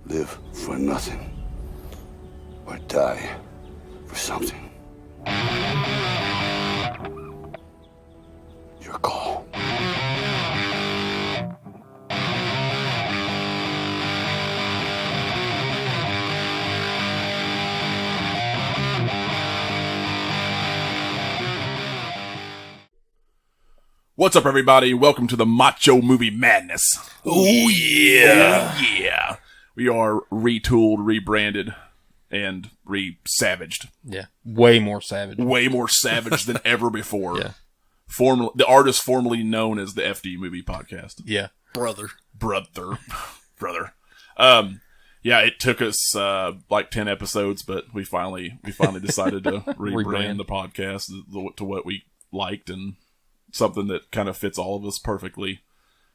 Live for nothing. Or die for something. Your call. What's up, everybody? Welcome to the Macho Movie Madness. Oh, yeah. Oh, yeah. We are retooled, rebranded, and re-savaged. Yeah. Way more savage. Way more savage than ever before. Yeah. The artist formerly known as the FD Movie Podcast. Yeah. Brother. Yeah, it took us like 10 episodes, but we finally decided to rebrand the podcast to what we liked and something that kind of fits all of us perfectly,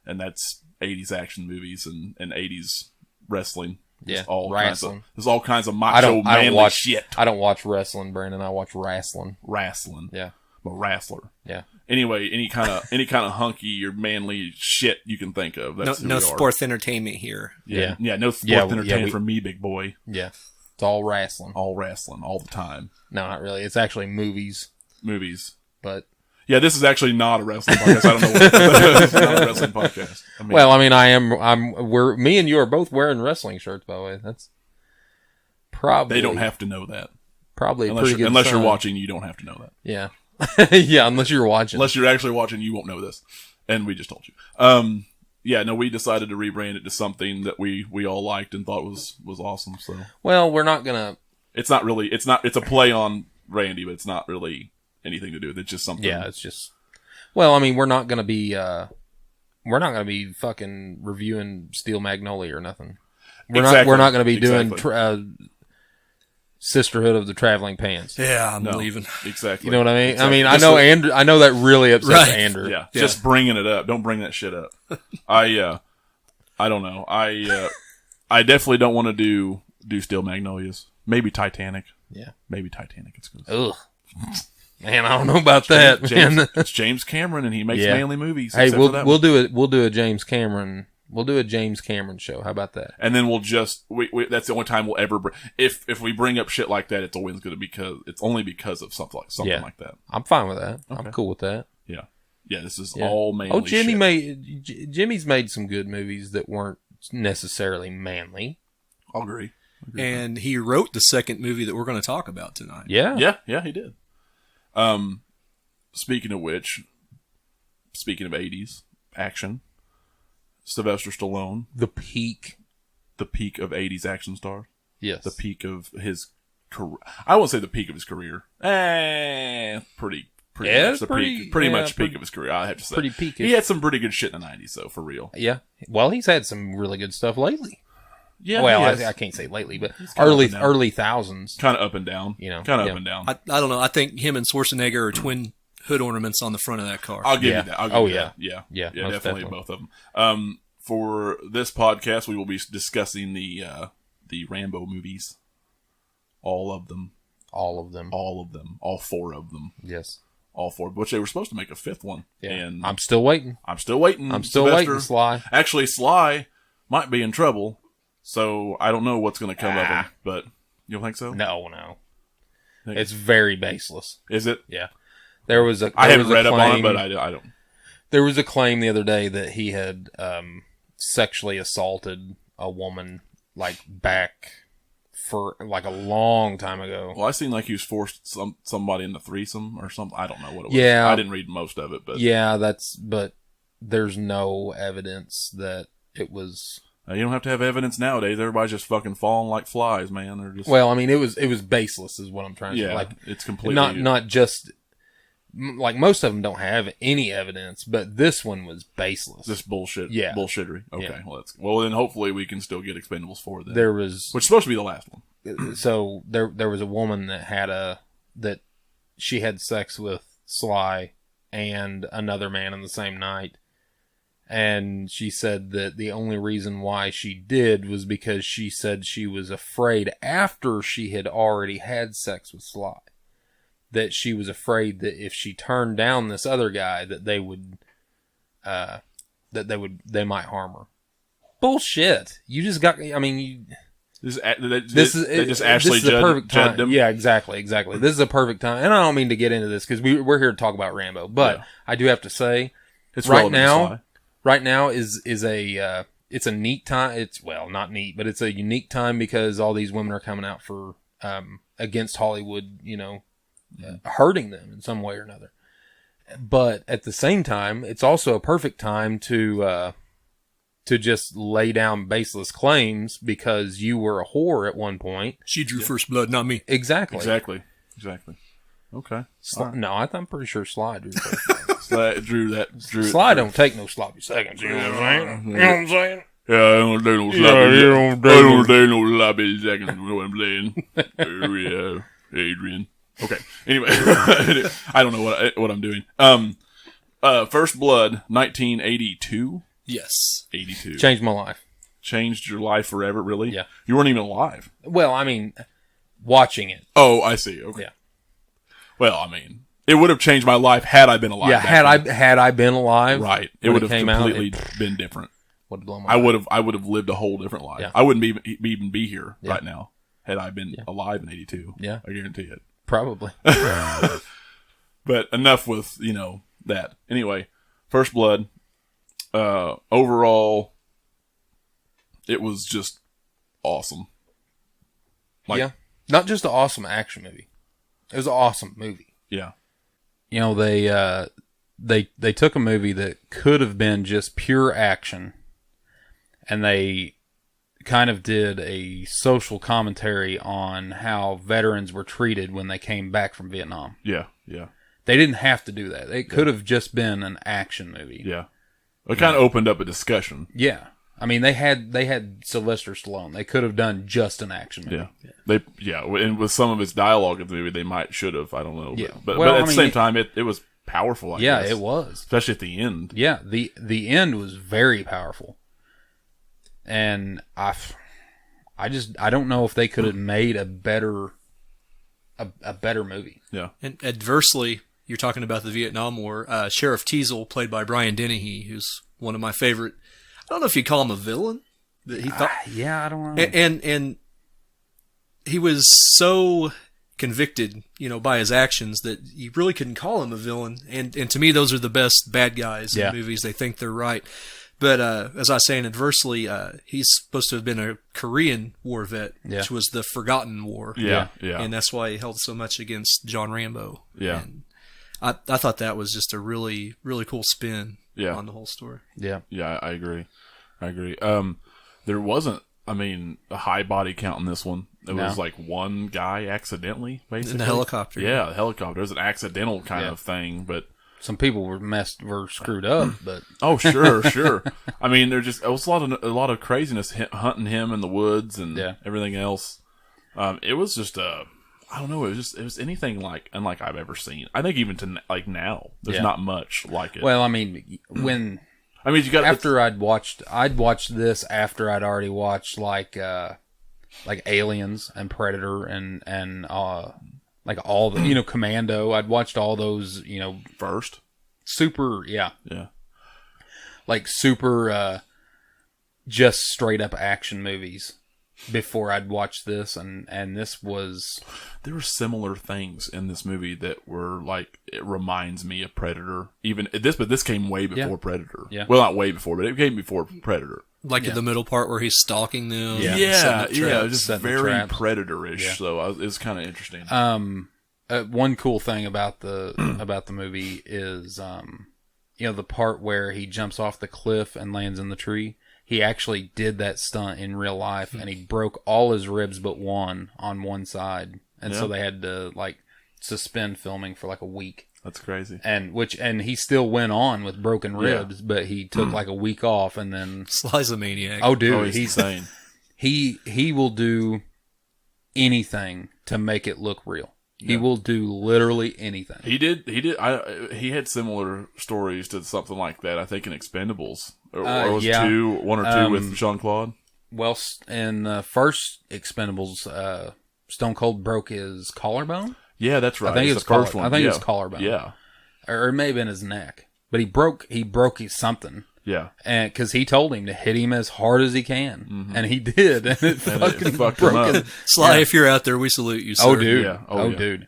and that's 80s action movies and 80s wrestling. Yeah, wrestling. There's all kinds of macho manly shit. I don't watch wrestling, Brandon. I watch wrestling. Wrestling. Yeah. I'm a wrestler. Yeah. Anyway, any kind of hunky or manly shit you can think of. That's no sports entertainment here. Yeah, no sports entertainment for me, big boy. Yeah. It's all wrestling. All wrestling, all the time. No, not really. It's actually movies. But yeah, this is actually not a wrestling podcast. I don't know what it's not a wrestling podcast. Me and you are both wearing wrestling shirts, by the way. That's probably... They don't have to know that. Probably unless you're watching, you don't have to know that. Yeah. Yeah, unless you're watching. Unless you're actually watching, you won't know this. And we just told you. We decided to rebrand it to something that we all liked and thought was awesome. So, well, we're not gonna... It's a play on Randy, but it's not really anything to do with it. It's just something. Yeah, it's just... Well, I mean, we're not gonna be fucking reviewing Steel Magnolia or nothing. We're not gonna be doing Sisterhood of the Traveling Pants. Yeah, I'm leaving. Exactly. You know what I mean? Exactly. I mean, Andrew. I know that really upsets Andrew. Yeah, just bringing it up. Don't bring that shit up. I don't know. I definitely don't want to do Steel Magnolias. Maybe Titanic. Yeah. Maybe Titanic. It's good. Ugh. Man, I don't know about that. It's James Cameron, and he makes manly movies. Hey, we'll do a James Cameron. We'll do a James Cameron show. How about that? And then we'll just that's the only time we'll ever if we bring up shit like that, it's always going to it's only because of something like that. I'm fine with that. Okay. I'm cool with that. Yeah. Yeah, this is all manly. Oh, Jimmy's made some good movies that weren't necessarily manly. I'll agree. And he wrote the second movie that we're going to talk about tonight. Yeah. Yeah, he did. Speaking of 80s action, Sylvester Stallone, the peak of 80s action star. Yes. The peak of his career. I won't say the peak of his career. Pretty much the peak of his career, I have to say. Pretty peakish. He had some pretty good shit in the 90s, though, for real. Yeah. Well, he's had some really good stuff lately. Yeah. Well, I can't say lately, but early thousands. Kind of up and down. Up and down. I don't know. I think him and Schwarzenegger are twin hood ornaments on the front of that car. I'll give you that. Yeah, definitely both of them. For this podcast, we will be discussing the Rambo movies. All of them. All four of them. Yes. All four, which they were supposed to make a fifth one. Yeah. And I'm still waiting. Sylvester. Sly. Actually, Sly might be in trouble, so I don't know what's going to come of him, but you don't think so? No. It's very baseless. Is it? Yeah. I haven't read up on it, but I don't. There was a claim the other day that he had sexually assaulted a woman, back for a long time ago. Well, I seen he was forced somebody in the threesome or something. I don't know what it was. Yeah, I didn't read most of it, but but there's no evidence that it was. You don't have to have evidence nowadays. Everybody's just fucking falling like flies, man. They're just. Well, I mean, it was baseless, is what I'm trying to say. Yeah, it's completely not just. Most of them don't have any evidence, but this one was baseless. Just bullshit. Yeah. Bullshittery. Okay. Yeah. Well, then hopefully we can still get Expendables 4 then. Which is supposed to be the last one. So there was a woman that she had sex with Sly and another man in the same night. And she said that the only reason why she did was because she said she was afraid after she had already had sex with Sly. That she was afraid that if she turned down this other guy, that they might harm her. Bullshit. You just got, This is Ashley the perfect time. Judd them. Yeah, exactly. This is a perfect time, and I don't mean to get into this because we're here to talk about Rambo, but I do have to say, It's right relevant now is a it's a neat time. It's not neat, but it's a unique time because all these women are coming out for against Hollywood, hurting them in some way or another. But at the same time, it's also a perfect time to just lay down baseless claims because you were a whore at one point. She drew first blood, not me. Exactly. Okay. No, I'm pretty sure Sly drew first blood. Drew Sly don't take no sloppy seconds. You know what I'm saying? You know what I'm saying? Yeah, I don't do no sloppy. I don't do no sloppy seconds. You know what I'm saying? Yeah, Adrian. Okay. Anyway, I don't know what I'm doing. First Blood, 1982. Yes. 82. Changed my life. Changed your life forever, really? Yeah. You weren't even alive. Well, I mean, watching it. Oh, I see. Okay. Yeah. Well, I mean, it would have changed my life had I been alive. Yeah, had I been alive, right, it would have completely been different. Would blow my I would have lived a whole different life. Yeah. I wouldn't even be here right now had I been alive in 82. Yeah. I guarantee it. Probably. But enough with, that. Anyway, First Blood, overall, it was just awesome. Not just an awesome action movie. It was an awesome movie. Yeah. They took a movie that could have been just pure action, and they kind of did a social commentary on how veterans were treated when they came back from Vietnam. Yeah, yeah. They didn't have to do that. It could have just been an action movie. Yeah. It kind of opened up a discussion. Yeah. I mean, they had Sylvester Stallone. They could have done just an action movie. Yeah. And with some of its dialogue in the movie, they should have. I don't know. Yeah. But at the same time, it was powerful, I guess. It was. Especially at the end. Yeah, the end was very powerful. And I don't know if they could have made a better movie. Yeah. And adversely, you're talking about the Vietnam War. Sheriff Teasel, played by Brian Dennehy, who's one of my favorite. I don't know if you'd call him a villain. But he thought, I don't know. And he was so convicted, by his actions that you really couldn't call him a villain. And to me, those are the best bad guys in movies. They think they're right. But as I was saying, adversely, he's supposed to have been a Korean war vet, which was the Forgotten War. Yeah. And that's why he held so much against John Rambo. Yeah. And I thought that was just a really, really cool spin on the whole story. Yeah. Yeah, I agree. There wasn't, a high body count in this one. It was like one guy accidentally, basically. In the helicopter. Yeah, the helicopter. It was an accidental kind of thing, but... Some people were screwed up, but... Oh, sure. It was a lot of craziness hunting him in the woods and everything else. It was just I don't know. It was anything unlike I've ever seen. I think even to now, there's not much like it. Well, you got after I'd watched this after I'd already watched like Aliens and Predator and like all the Commando. I'd watched all those first super like super just straight up action movies before I'd watched this, and this was... There were similar things in this movie that were like, it reminds me of Predator. But this came way before Predator. Yeah. Well, not way before, but it came before Predator. Like in the middle part where he's stalking them. Yeah. It was just very Predator-ish. Yeah. So it was kind of interesting. One cool thing about the movie is, the part where he jumps off the cliff and lands in the tree. He actually did that stunt in real life, and he broke all his ribs but one on one side, and so they had to suspend filming for a week. That's crazy. And he still went on with broken ribs, but he took a week off, and then Sly's a maniac. Oh, dude, he's insane. He will do anything to make it look real. He will do literally anything. He did. He had similar stories to something like that. I think in Expendables, or was one or two with Jean-Claude. Well, in the first Expendables, Stone Cold broke his collarbone. Yeah, that's right. I think it's the first one. I think it was collarbone. Yeah, or it may have been his neck. But he broke his something. Yeah. And because he told him to hit him as hard as he can, and he did, and it fucking fucked broke him him. up. Sly, if you're out there, we salute you, sir. Oh, dude. Yeah. Oh, yeah. dude.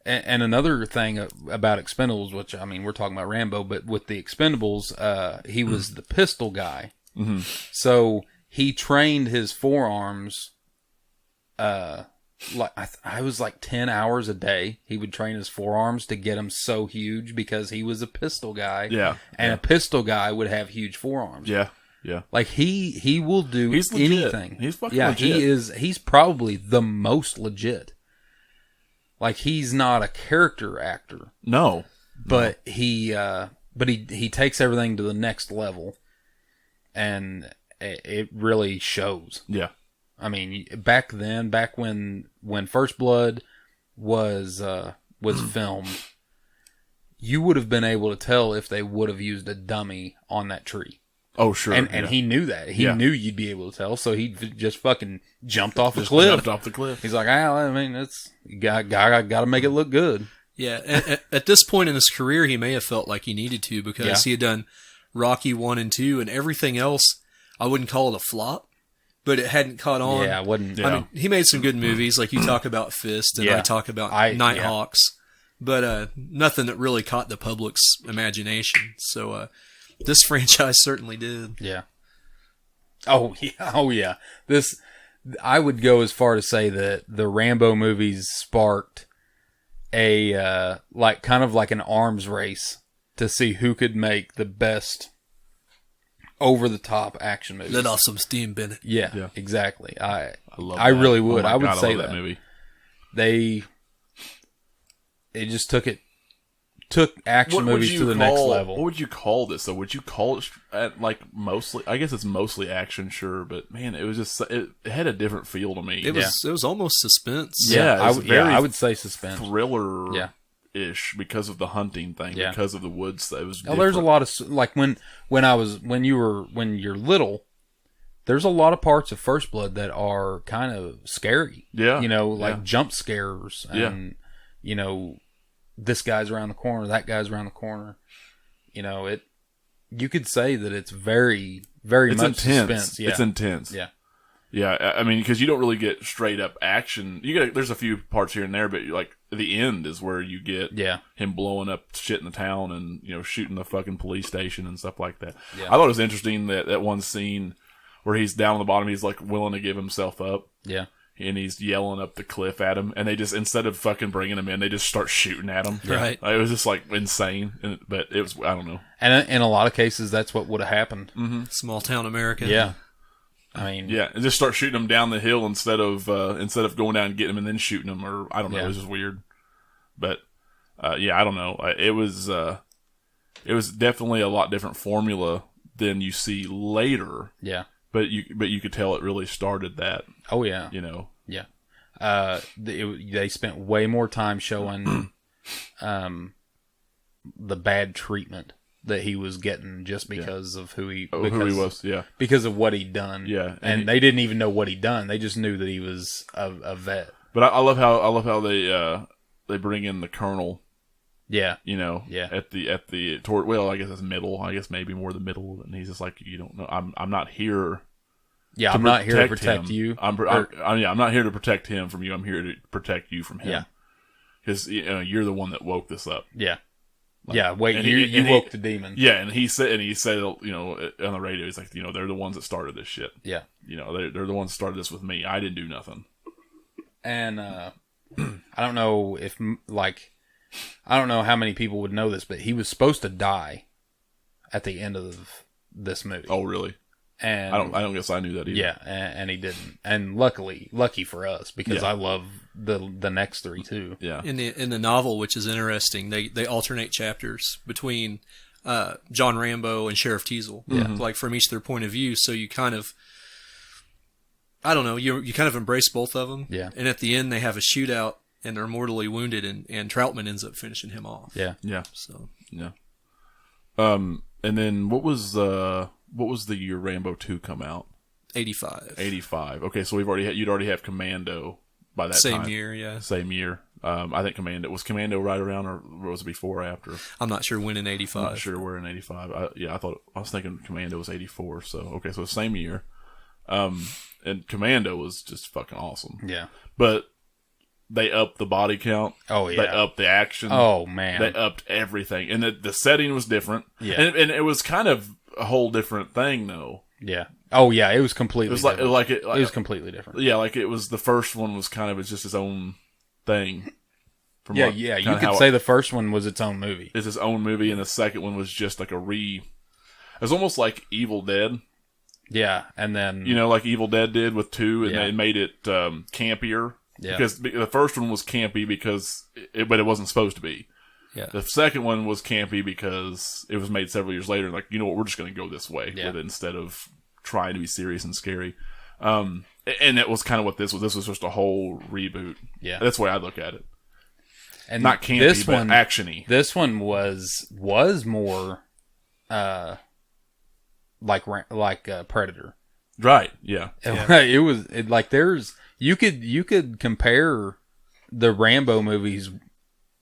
And another thing about Expendables, which, I mean, we're talking about Rambo, but with the Expendables, he was the pistol guy. Mm-hmm. So he trained his forearms, like I was like 10 hours a day. He would train his forearms to get them so huge because he was a pistol guy. Yeah. And a pistol guy would have huge forearms. Yeah. Yeah. Like he will do He's legit. anything. He's fucking legit. He's probably the most legit. Like he's not a character actor, No. but he takes everything to the next level, and it really shows. Yeah. I mean, back when First Blood was filmed, you would have been able to tell if they would have used a dummy on that tree. Oh, sure. And he knew that. He Yeah. knew you'd be able to tell, so he just fucking jumped off the cliff. Jumped off the cliff. He's like, I mean, you got to make it look good. Yeah, at this point in his career, he may have felt like he needed to because he had done Rocky 1 and 2, and everything else, I wouldn't call it a flop, but it hadn't caught on. Yeah, I wouldn't. Yeah. I mean, he made some good movies, like you talk about Fist, and Yeah. I talk about Yeah. Nighthawks, but nothing that really caught the public's imagination. So this franchise certainly did. Yeah. Oh yeah. Oh yeah. I would go as far to say that the Rambo movies sparked a kind of like an arms race to see who could make the best over the top action movies. Let off some steam, Bennett. Yeah, exactly. I love I that. really would. Oh my I would God, say love that. movie. It just took action movies to the next level. What would you call this though? Would you call it like mostly? I guess it's mostly action, sure, but man, it was just it had a different feel to me. It was almost suspense. Yeah, I it's would. very Yeah, I would say suspense. thriller. Yeah. Ish because of the hunting thing, Yeah. because of the woods. It was. Now, there's a different. lot of like when you're little. There's a lot of parts of First Blood that are kind of scary. Yeah, like yeah. jump scares, and this guy's around the corner, that guy's around the corner. You could say that it's very, very It's much intense. suspense. Yeah. It's intense. Yeah. Yeah, I mean, because you don't really get straight up action. There's a few parts here and there, but like the end is where you get him blowing up shit in the town and shooting the fucking police station and stuff like that. Yeah. I thought it was interesting that one scene where he's down on the bottom, he's like willing to give himself up. Yeah. And he's yelling up the cliff at him, and they just, instead of fucking bringing him in, they just start shooting at him. Right. It was just like insane, but it was, I don't know. And in a lot of cases, that's what would have happened. Mm-hmm. Small town America. Yeah. I mean, Yeah, and just start shooting him down the hill instead of going down and getting him and then shooting him, or I don't know. Yeah. It was just weird, but I don't know. It was definitely a lot different formula than you see later. Yeah. But you could tell it really started that. Oh yeah. Yeah. They spent way more time showing the bad treatment that he was getting just because of who he was. Yeah. Because of what he'd done. Yeah. And they didn't even know what he'd done. They just knew that he was a vet. But I love how they bring in the colonel. Yeah. Yeah. At the toward, well, I guess it's middle. I guess maybe more the middle. And he's just like, you don't know. I'm not here. Yeah. I'm not here to protect him. you. I'm not here to protect him from you. I'm here to protect you from him. Yeah. Because you're the one that woke this up. Yeah. Wait, and you woke the demon. Yeah, and he said, on the radio, he's like, they're the ones that started this shit. Yeah. They're the ones that started this with me. I didn't do nothing. And I don't know I don't know how many people would know this, but he was supposed to die at the end of this movie. Oh, really? And I don't guess I knew that either. Yeah, and he didn't. And lucky for us, because I love the next three too. Yeah. In the novel, which is interesting, they alternate chapters between John Rambo and Sheriff Teasel, like from each their point of view. So you kind of, I don't know, you kind of embrace both of them. Yeah. And at the end, they have a shootout, and they're mortally wounded, and Troutman ends up finishing him off. Yeah. Yeah. So Yeah. And then what was the year Rambo 2 come out? 85. 85. Okay, so you'd already have Commando by that Same time. year, yeah. Same year. I think Commando right around, or was it before or after? I'm not sure when in I'm '85. not sure where in 85. I was thinking Commando was 84. So, okay, so same year. And Commando was just fucking awesome. Yeah. But they upped the body count. Oh, yeah. They upped the action. Oh, man. They upped everything. And the setting was different. Yeah. And it was kind of a whole different thing, though. Yeah. Oh, yeah, it was completely different. It was completely different. Yeah, like it was, the first one was kind of, it's just its own thing. Yeah, you could say the first one was its own movie. It's its own movie, and the second one was just like it was almost like Evil Dead. Yeah, and then... like Evil Dead did with 2, and they made it campier. Yeah. Because the first one was campy but it wasn't supposed to be. Yeah. The second one was campy because it was made several years later. Like, we're just going to go this way with it instead of trying to be serious and scary. And that was kind of what this was. This was just a whole reboot. Yeah. That's the way I look at it. And not campy, but action-y. This one was more like Predator. Right, yeah. It was like you could compare the Rambo movies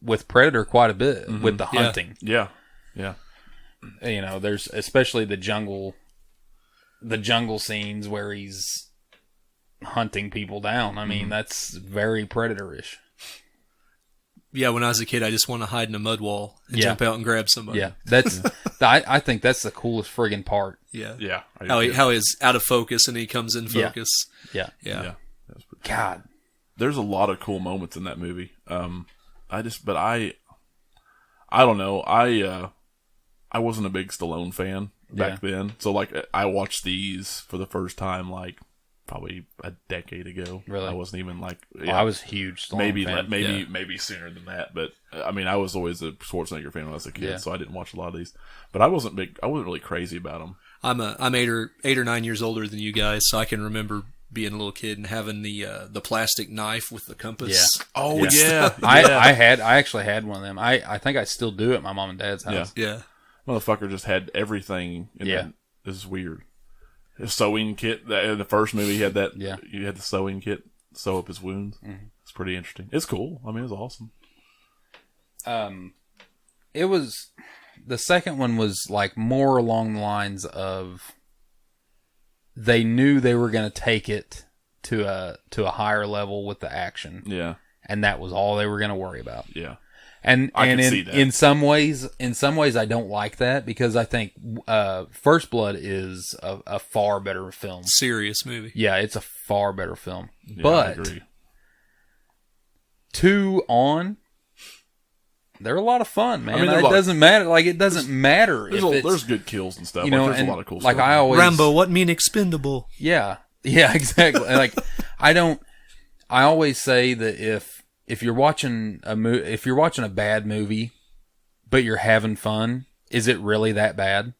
with Predator quite a bit with the hunting. Yeah. There's especially the jungle scenes where he's hunting people down. I mean, that's very Predator-ish. Yeah, when I was a kid, I just want to hide in a mud wall and jump out and grab somebody. Yeah, that's I think that's the coolest friggin' part. Yeah. Yeah. How he's out of focus and he comes in focus. Yeah. God, there's a lot of cool moments in that movie. I don't know. I wasn't a big Stallone fan back then. So like I watched these for the first time like probably a decade ago. Really? I wasn't even like I was a huge Stallone fan. Maybe sooner than that, but I mean I was always a Schwarzenegger fan when I was a kid, so I didn't watch a lot of these. But I wasn't really crazy about them. I'm 8 or 9 years older than you guys, so I can remember being a little kid and having the plastic knife with the compass. Yeah. Oh yeah. I actually had one of them. I think I still do at my mom and dad's house. Yeah. Motherfucker just had everything. This is weird. His sewing kit. In the first movie, he had that. Yeah. You had the sewing kit, sew up his wounds. Mm-hmm. It's pretty interesting. It's cool. I mean, it's awesome. It was, the second one was like more along the lines of they knew they were going to take it to a higher level with the action. Yeah. And that was all they were going to worry about. Yeah. And in some ways I don't like that because I think First Blood is a far better film. Serious movie. Yeah, it's a far better film. Yeah, but I agree. 2 on, they're a lot of fun, man. I mean, it doesn't matter. Like it doesn't matter. There's good kills and stuff. There's a lot of cool stuff. I always Rambo, what mean expendable? Yeah, exactly. Like I always say that if you're watching a bad movie, but you're having fun, is it really that bad?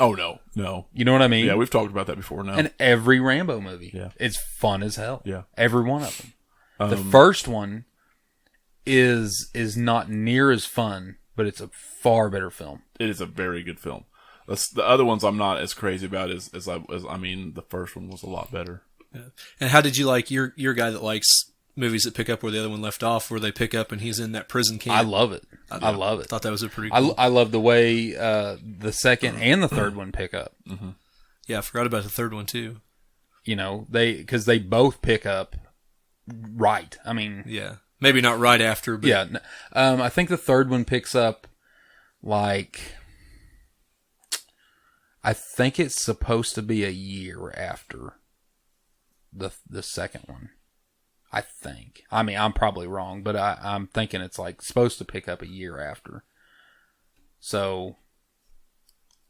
Oh no. You know what I mean? Yeah, we've talked about that before. No. And every Rambo movie, it's fun as hell. Yeah, every one of them. The first one is not near as fun, but it's a far better film. It is a very good film. The other ones I'm not as crazy about as I mean, the first one was a lot better. Yeah. And how did you like your guy that likes movies that pick up where the other one left off, where they pick up and he's in that prison camp? I love it. I love it. Thought that was a pretty cool. I love the way the second and the third one pick up. Mm-hmm. Yeah, I forgot about the third one too. Because they both pick up right. I mean, yeah, maybe not right after, but yeah. I think the third one picks up like, I think it's supposed to be a year after the second one. I think. I mean, I'm probably wrong, but I'm thinking it's like supposed to pick up a year after. So,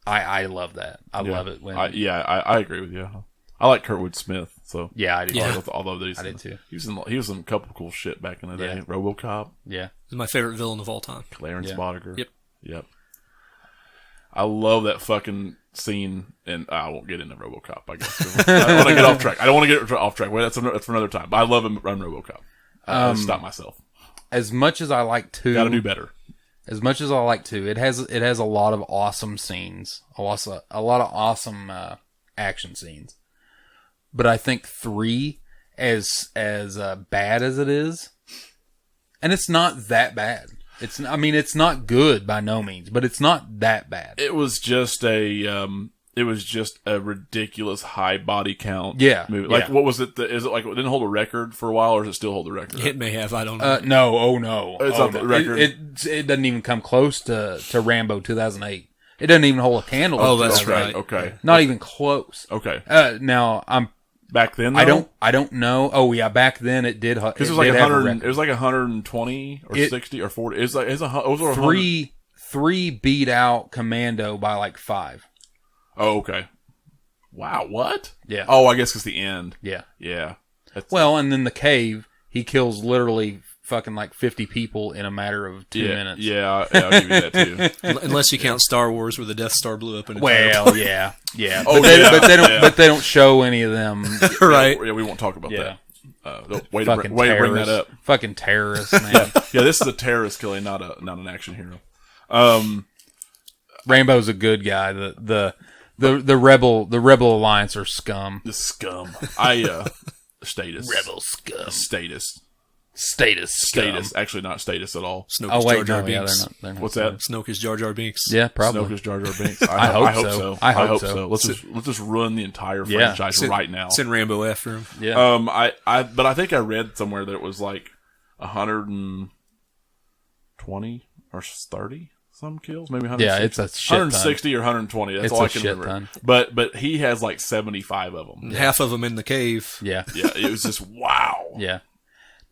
I love that. I love it when. I agree with you. I like Kurtwood Smith, so yeah, I do. Yeah. Although I did too. He was in a couple of cool shit back in the day. RoboCop. Yeah, he's my favorite villain of all time. Clarence Boddicker. Yep. I love that fucking scene, and I won't get into RoboCop. I guess I don't want to get off track. I don't want to get off track. Well, that's for another time. But I love him on RoboCop. I stop myself. As much as I like to, got to do better. As much as I like to, it has a lot of awesome scenes, a lot of awesome action scenes. But I think 3, as bad as it is, And it's not that bad. It's not good by no means, but it's not that bad. It was just a ridiculous high body count. Movie. Like, what was it? Is it like it didn't hold a record for a while, or does it still hold the record? It may have. I don't know. No. Oh no. It's not the record. It doesn't even come close to Rambo 2008. It doesn't even hold a candle. Oh, that's right. Okay. Not even close. Okay. Now I'm. Back then, though? I don't know. Oh yeah, back then it did. Because it was like 100. It was like 120 or 60 or 40. It was over three beat out Commando by like 5. Oh, okay. Wow, what? Yeah. Oh, I guess it's the end. Yeah. Yeah. Well, and then the cave, he kills literally fucking like 50 people in a matter of 2 minutes. Yeah, I'll give you that too. Unless you count Star Wars, where the Death Star blew up in a Well, yeah. Oh, but they don't show any of them. Right. Yeah, we won't talk about that. Way to bring that up. Fucking terrorists, man. Yeah, this is a terrorist killing, not an action hero. Rambo's a good guy. The rebel alliance are scum. The scum. Status. Rebel scum. Status. Actually, not status at all. Snoke Oh is wait, Jar Jar no, yeah, Binks. they're not. What's that? Snoke is Jar Jar Binks. Yeah, probably. Snoke is Jar Jar Binks. I hope so. I hope so. Let's just ruin the entire franchise right now. Send Rambo after him. Yeah. But I think I read somewhere that it was like 120 or 30 some kills, maybe 160. Yeah, it's a shit 160 or 120. That's It's all a I can shit remember. ton. But he has like 75 of them. Half of them in the cave. Yeah. Yeah, it was just wow. Yeah.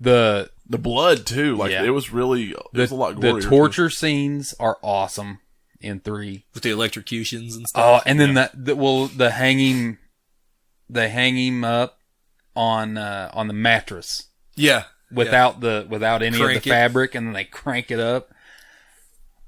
The blood too, like it was really there's a lot gorier. The torture scenes are awesome in 3 with the electrocutions and stuff. Oh, and then the hang him up on the mattress. Yeah, without any crank of the fabric, and then they crank it up.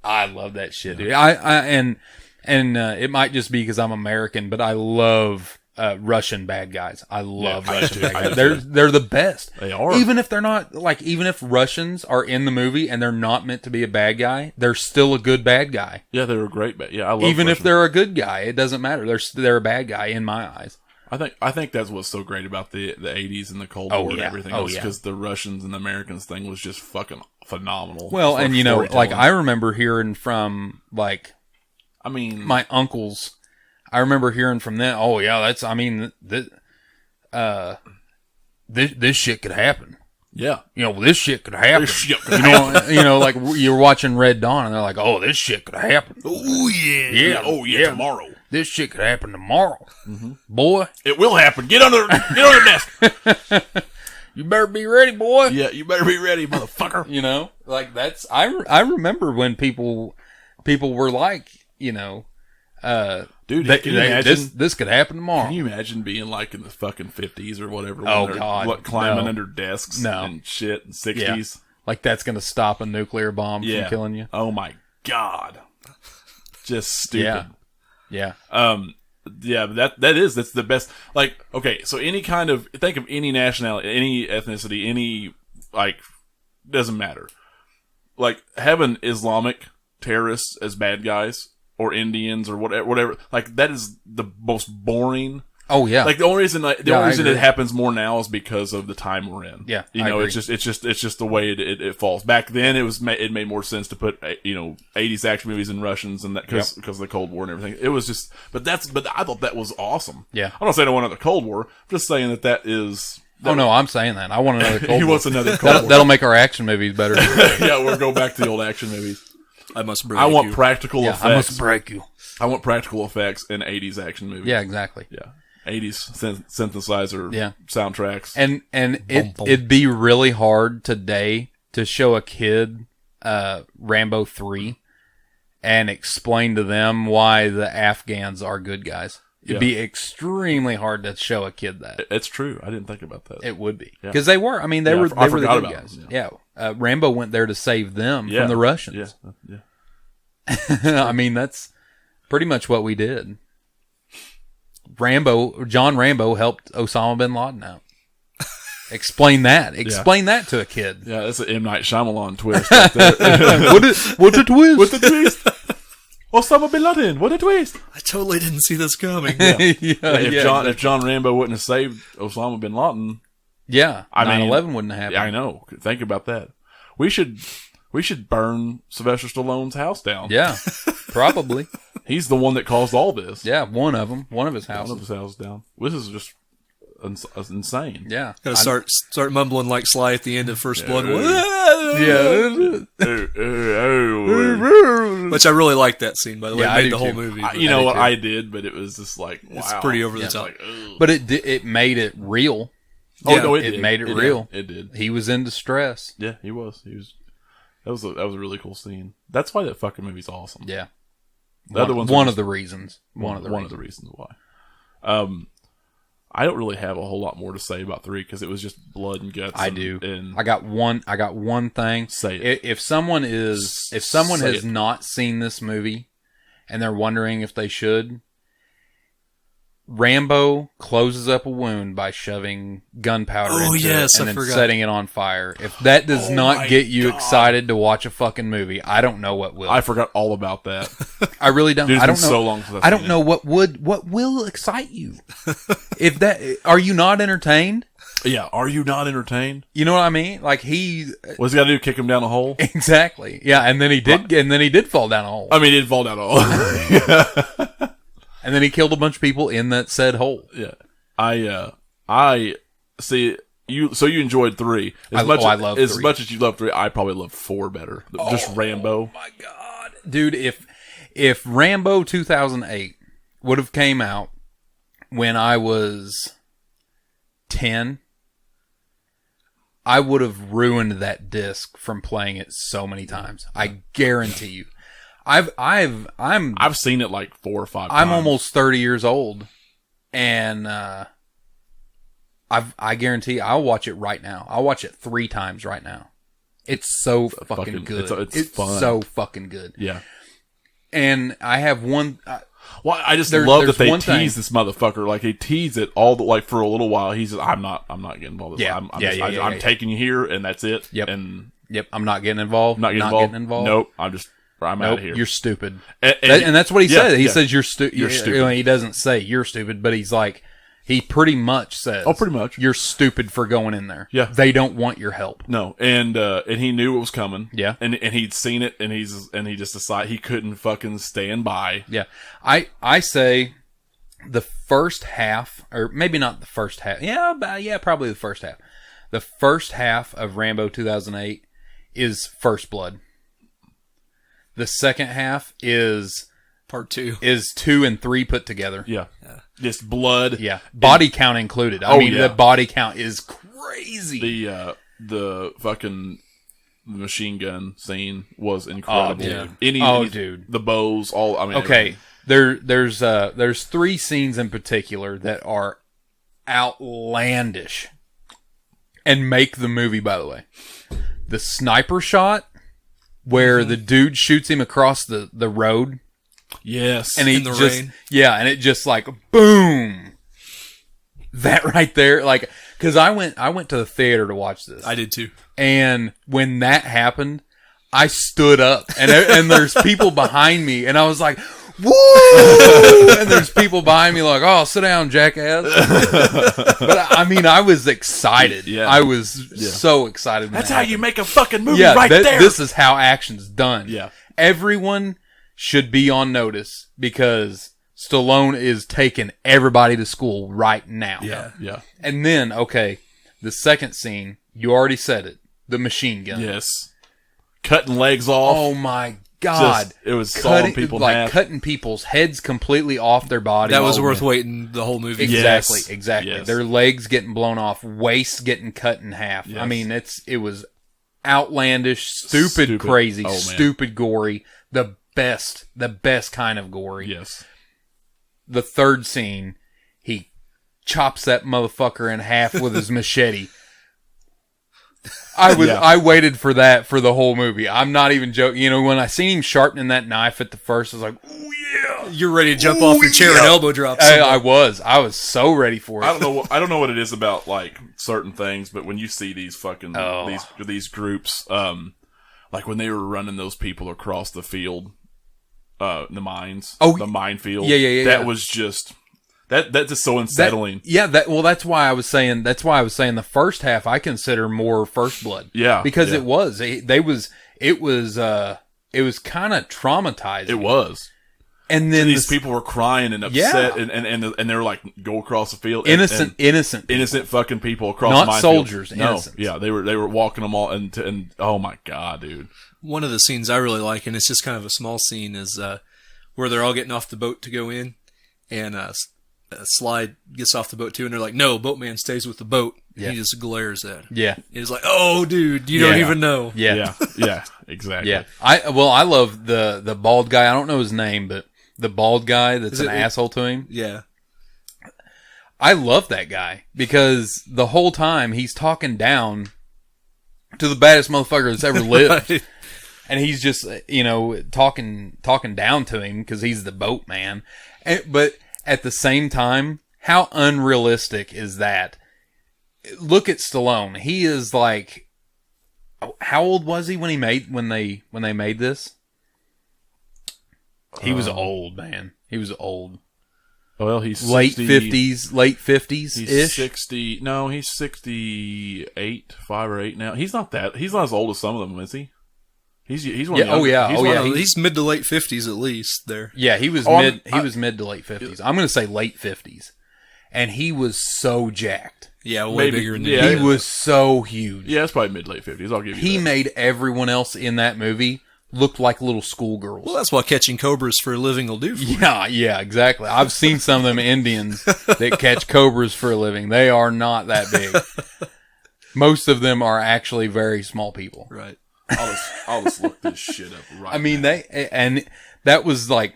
I love that shit, dude. And it might just be because I'm American, but I love Russian bad guys. I love Russian bad guys. They're the best. They are. Even if they're not, like, even if Russians are in the movie and they're not meant to be a bad guy, they're still a good bad guy. Yeah, they're a great bad. Yeah, I love. Even Russian. if they're a good guy, it doesn't matter. They're a bad guy in my eyes. I think that's what's so great about the 80s and the Cold War and everything else, because the Russians and the Americans thing was just fucking phenomenal. Well, and you know, like, I remember hearing from, like, my uncles. I remember hearing from them. Oh yeah, this shit could happen. Yeah, you know, this shit could happen. You know, like, you're watching Red Dawn, and they're like, "Oh, this shit could happen." Oh yeah, tomorrow. This shit could happen tomorrow, boy. It will happen. Get under the desk. You better be ready, boy. Yeah, you better be ready, motherfucker. You know, like, that's I remember when people were like, you know, dude, can you imagine this could happen tomorrow? Can you imagine being like in the fucking 50s or whatever? Oh, when God, climbing under desks and shit, and 60s. Yeah. Like, that's gonna stop a nuclear bomb from killing you. Oh my God, just stupid. Yeah. Yeah, that's the best. Like, okay, so think of any nationality, any ethnicity, any, like, doesn't matter. Like, having Islamic terrorists as bad guys, or Indians, or whatever, like, that is the most boring. Oh yeah. Like, the only reason it happens more now is because of the time we're in. Yeah, you know, it's just the way it falls. Back then, it made more sense to put 80s action movies in Russians, and that because of the Cold War and everything. It was just, but I thought that was awesome. Yeah, I'm not saying I want another Cold War. I'm just saying that is. Oh no, I'm saying that I want another Cold War. He wants another Cold War. That'll make our action movies better. Yeah, we'll go back to the old action movies. I want practical effects. I must break you. I want practical effects in 80s action movies. Yeah, exactly. Yeah. 80s synthesizer soundtracks. And it'd be really hard today to show a kid Rambo 3 and explain to them why the Afghans are good guys. It'd be extremely hard to show a kid that. It's true. I didn't think about that. It would be. Because they were. I mean, they were the good guys. Yeah. Rambo went there to save them from the Russians. Yeah. I mean, that's pretty much what we did. John Rambo helped Osama bin Laden out. Explain that. Explain that to a kid. Yeah, that's an M. Night Shyamalan twist right there. What's a twist? What's the twist? Osama bin Laden, what a twist! I totally didn't see this coming. If John Rambo wouldn't have saved Osama bin Laden, 9/11 wouldn't have happened. Yeah, I know. Think about that. We should burn Sylvester Stallone's house down. Yeah, probably. He's the one that caused all this. Yeah, one of them. One of his houses. One of his houses down. This is just insane. Yeah. Gotta start mumbling like Sly at the end of First Blood. Yeah. Which I really liked that scene, by the way. Yeah, It I made do the whole too. movie. You know what? I did, but it was just like, wow. It's pretty over the top. Like, ugh. But it made it real. Oh, Yeah, no, It did. made it real. It did. He was in distress. Yeah, he was. That was a really cool scene. That's why that fucking movie's awesome. Yeah. The other ones one are of the reasons. One of the reasons why. I don't really have a whole lot more to say about 3 because it was just blood and guts. I and, do. And I got one thing. Say it. If someone Say has it. not seen this movie and they're wondering if they should, Rambo closes up a wound by shoving gunpowder into yes, it and I then forgot. setting it on fire. If that does not get you excited to watch a fucking movie, I don't know what will. I forgot all about that. I really don't. Dude, it's I been don't know. so long since I've I don't seen know what will excite you. If that, are you not entertained? Yeah, are you not entertained? You know what I mean? Like What's he got to do? Kick him down a hole? exactly. Yeah, and then he did fall down a hole. I mean, he did fall down a hole. And then he killed a bunch of people in that said hole. Yeah, I see you. So you enjoyed 3 I love as 3. much as you love 3. I probably love 4 better. Just Rambo. Oh my god, dude! If Rambo 2008 would have came out when I was 10, I would have ruined that disc from playing it so many times. I guarantee you. I've seen it like 4 or 5 times. I'm almost 30 years old, and I guarantee I'll watch it right now. I'll watch it 3 times right now. It's so fucking good. It's fun. So fucking good. Yeah. And I have one. Well, I just There- love that there's they one thing. tease this motherfucker. Like they tease it all the like for a little while. He's just, I'm not getting involved. Yeah. I'm taking you here, and that's it. Yep. And Yep, I'm not getting involved. not getting involved. Nope. I'm out Nope, of here. you're stupid. And That's what he yeah, said. He yeah. says you're stupid. You're stupid. He doesn't say you're stupid, but he's like, he pretty much says, Oh, pretty much. you're stupid for going in there. Yeah. They don't want your help. No, and he knew it was coming. Yeah. and he'd seen it, and he just decided he couldn't fucking stand by. Yeah. I say the first half, or maybe not the first half. Yeah, probably the first half. The first half of Rambo 2008 is First Blood. The second half is Part 2. 2 and 3 put together. Yeah, just blood. Yeah, body count included. I mean, yeah. the body count is crazy. The fucking machine gun scene was incredible. Yeah. Dude, the bows, all. I mean, okay. There's 3 scenes in particular that are outlandish and make the movie. By the way, the sniper shot where the dude shoots him across the road. yes, And he In the just, rain. yeah, and it just like boom. That right there, like, because I went to the theater to watch this. I did too. And when that happened, I stood up, and there's people behind me, and I was like, "Woo!" And there's people behind me like, "Oh, sit down, jackass." But I mean, I was excited. Yeah. I was so excited. when that's that how happened. you make a fucking movie Yeah, right there. This is how action's done. Yeah. Everyone should be on notice because Stallone is taking everybody to school right now. yeah, And then, okay, the second scene, you already said it, the machine gun. yes, cutting legs off. Oh my God. Just- it was sawing people in half. cutting people's heads completely off their body. That was worth waiting the whole movie. Exactly, Yes. exactly. Yes. Their legs getting blown off, waist getting cut in half. Yes. I mean, it was outlandish, stupid, Stupid. crazy, Oh, man. stupid, gory. The best kind of gory. Yes, The third scene, he chops that motherfucker in half with his machete. I waited for that for the whole movie. I'm not even joking. You know, when I seen him sharpening that knife at the first, I was like, "Oh yeah!" You're ready to jump off your chair and elbow drop. I was so ready for it. I don't know what it is about like certain things, but when you see these fucking these groups, like when they were running those people across the field, the mines, the minefield, Yeah. that was just That's just so unsettling. That's why I was saying the first half I consider more First Blood. Yeah. Because it was kind of traumatizing. It was. And then these people were crying and upset, and they were like, go across the field. Innocent fucking people across the not soldiers. No, yeah, they were walking them all, and oh my god, dude. One of the scenes I really like, and it's just kind of a small scene, is where they're all getting off the boat to go in, and Slide gets off the boat too, and they're like, "No, boatman stays with the boat." Yeah. He just glares at him. Yeah, he's like, "Oh, dude, you don't even know." Yeah, exactly. Yeah, I love the bald guy. I don't know his name, but the bald guy that's an asshole to him. Yeah. I love that guy because the whole time he's talking down to the baddest motherfucker that's ever lived. Right. And he's just, talking down to him because he's the boatman. But at the same time, how unrealistic is that? Look at Stallone. He is like, how old was he when they made this? He was old, man. He was old. Well, he's late 50s ish. He's 60. No, he's 68, 5 or 8 now. He's not as old as some of them, is he? He's one. Yeah. He's mid to late 50s at least. There. Yeah, he was mid. He was mid to late 50s. I'm going to say late 50s, and he was so jacked. Yeah, way bigger than that. He was so huge. Yeah, it's probably mid late 50s. I'll give you. He that. made everyone else in that movie looked like little schoolgirls. Well, that's what catching cobras for a living will do for you. Yeah, exactly. I've seen some of them Indians that catch cobras for a living. They are not that big. Most of them are actually very small people. Right. I'll just look this shit up right now. I mean, that was like,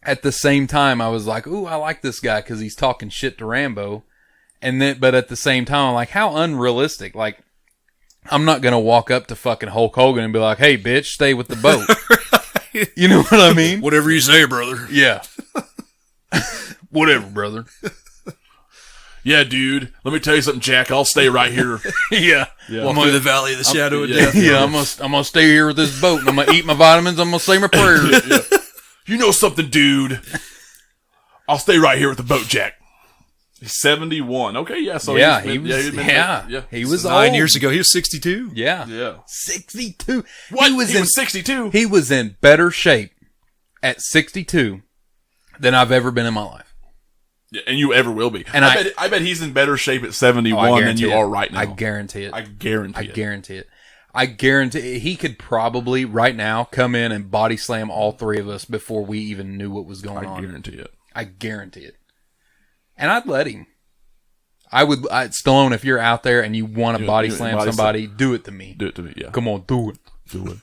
at the same time, I was like, ooh, I like this guy because he's talking shit to Rambo. But at the same time, I'm like, how unrealistic. Like, I'm not going to walk up to fucking Hulk Hogan and be like, hey, bitch, stay with the boat. Right. You know what I mean? Whatever you say, brother. Yeah. Whatever, brother. Yeah, dude. Let me tell you something, Jack. I'll stay right here. Yeah. Walk through the valley of the shadow of death. Yeah, I'm gonna stay here with this boat, and I'm gonna eat my vitamins. I'm gonna say my prayers. Yeah. You know something, dude? I'll stay right here with the boat, Jack. He's 71. Okay, yeah. So he was 9 years ago. He was 62. Yeah. 62. What? He was 62. He was in better shape at 62 than I've ever been in my life. Yeah, and you ever will be. And I bet he's in better shape at 71 than you are right now. I guarantee it. I guarantee it. I guarantee he could probably right now come in and body slam all three of us before we even knew what was going on. I guarantee it. I guarantee it. And I'd let him. Stallone, if you're out there and you want to body slam somebody, do it to me. Do it to me, yeah. Come on, do it. Do it.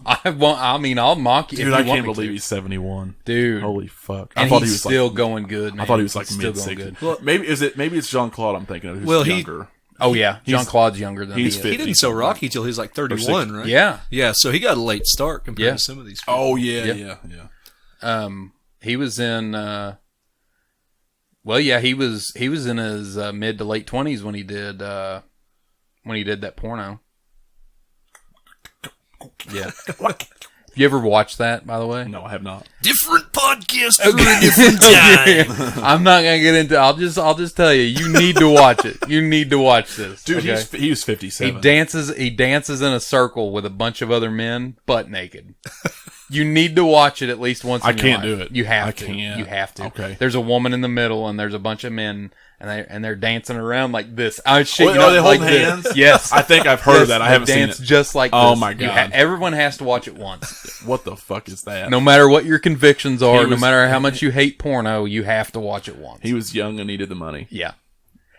I'll mock you. Dude, I can't believe he's 71. Dude. Holy fuck. And I thought he was still going good, man. I thought he was like mid-60s. Well, maybe it's Jean-Claude I'm thinking of who's younger. Oh, yeah. Jean-Claude's younger than he's 50. He didn't sell Rocky till he was like 31, right? Yeah. Yeah, so he got a late start compared to some of these people. Oh, yeah. He was in... he was in his mid to late 20s when he did that porno. Yeah. You ever watched that, by the way? No, I have not. Different podcast for a different time. I'm not gonna get into. I'll just tell you. You need to watch it. You need to watch this, dude. Okay? He was 57. He dances in a circle with a bunch of other men, butt naked. You need to watch it at least once. I can't do it. You have to. Can't. You have to. Okay. There's a woman in the middle, and there's a bunch of men, and they're dancing around like this. Are they holding hands? Yes. I think I've heard that. I haven't seen it. Just like this. Oh my god! Everyone has to watch it once. What the fuck is that? No matter what your convictions are, no matter how much you hate porno, you have to watch it once. He was young and needed the money. Yeah,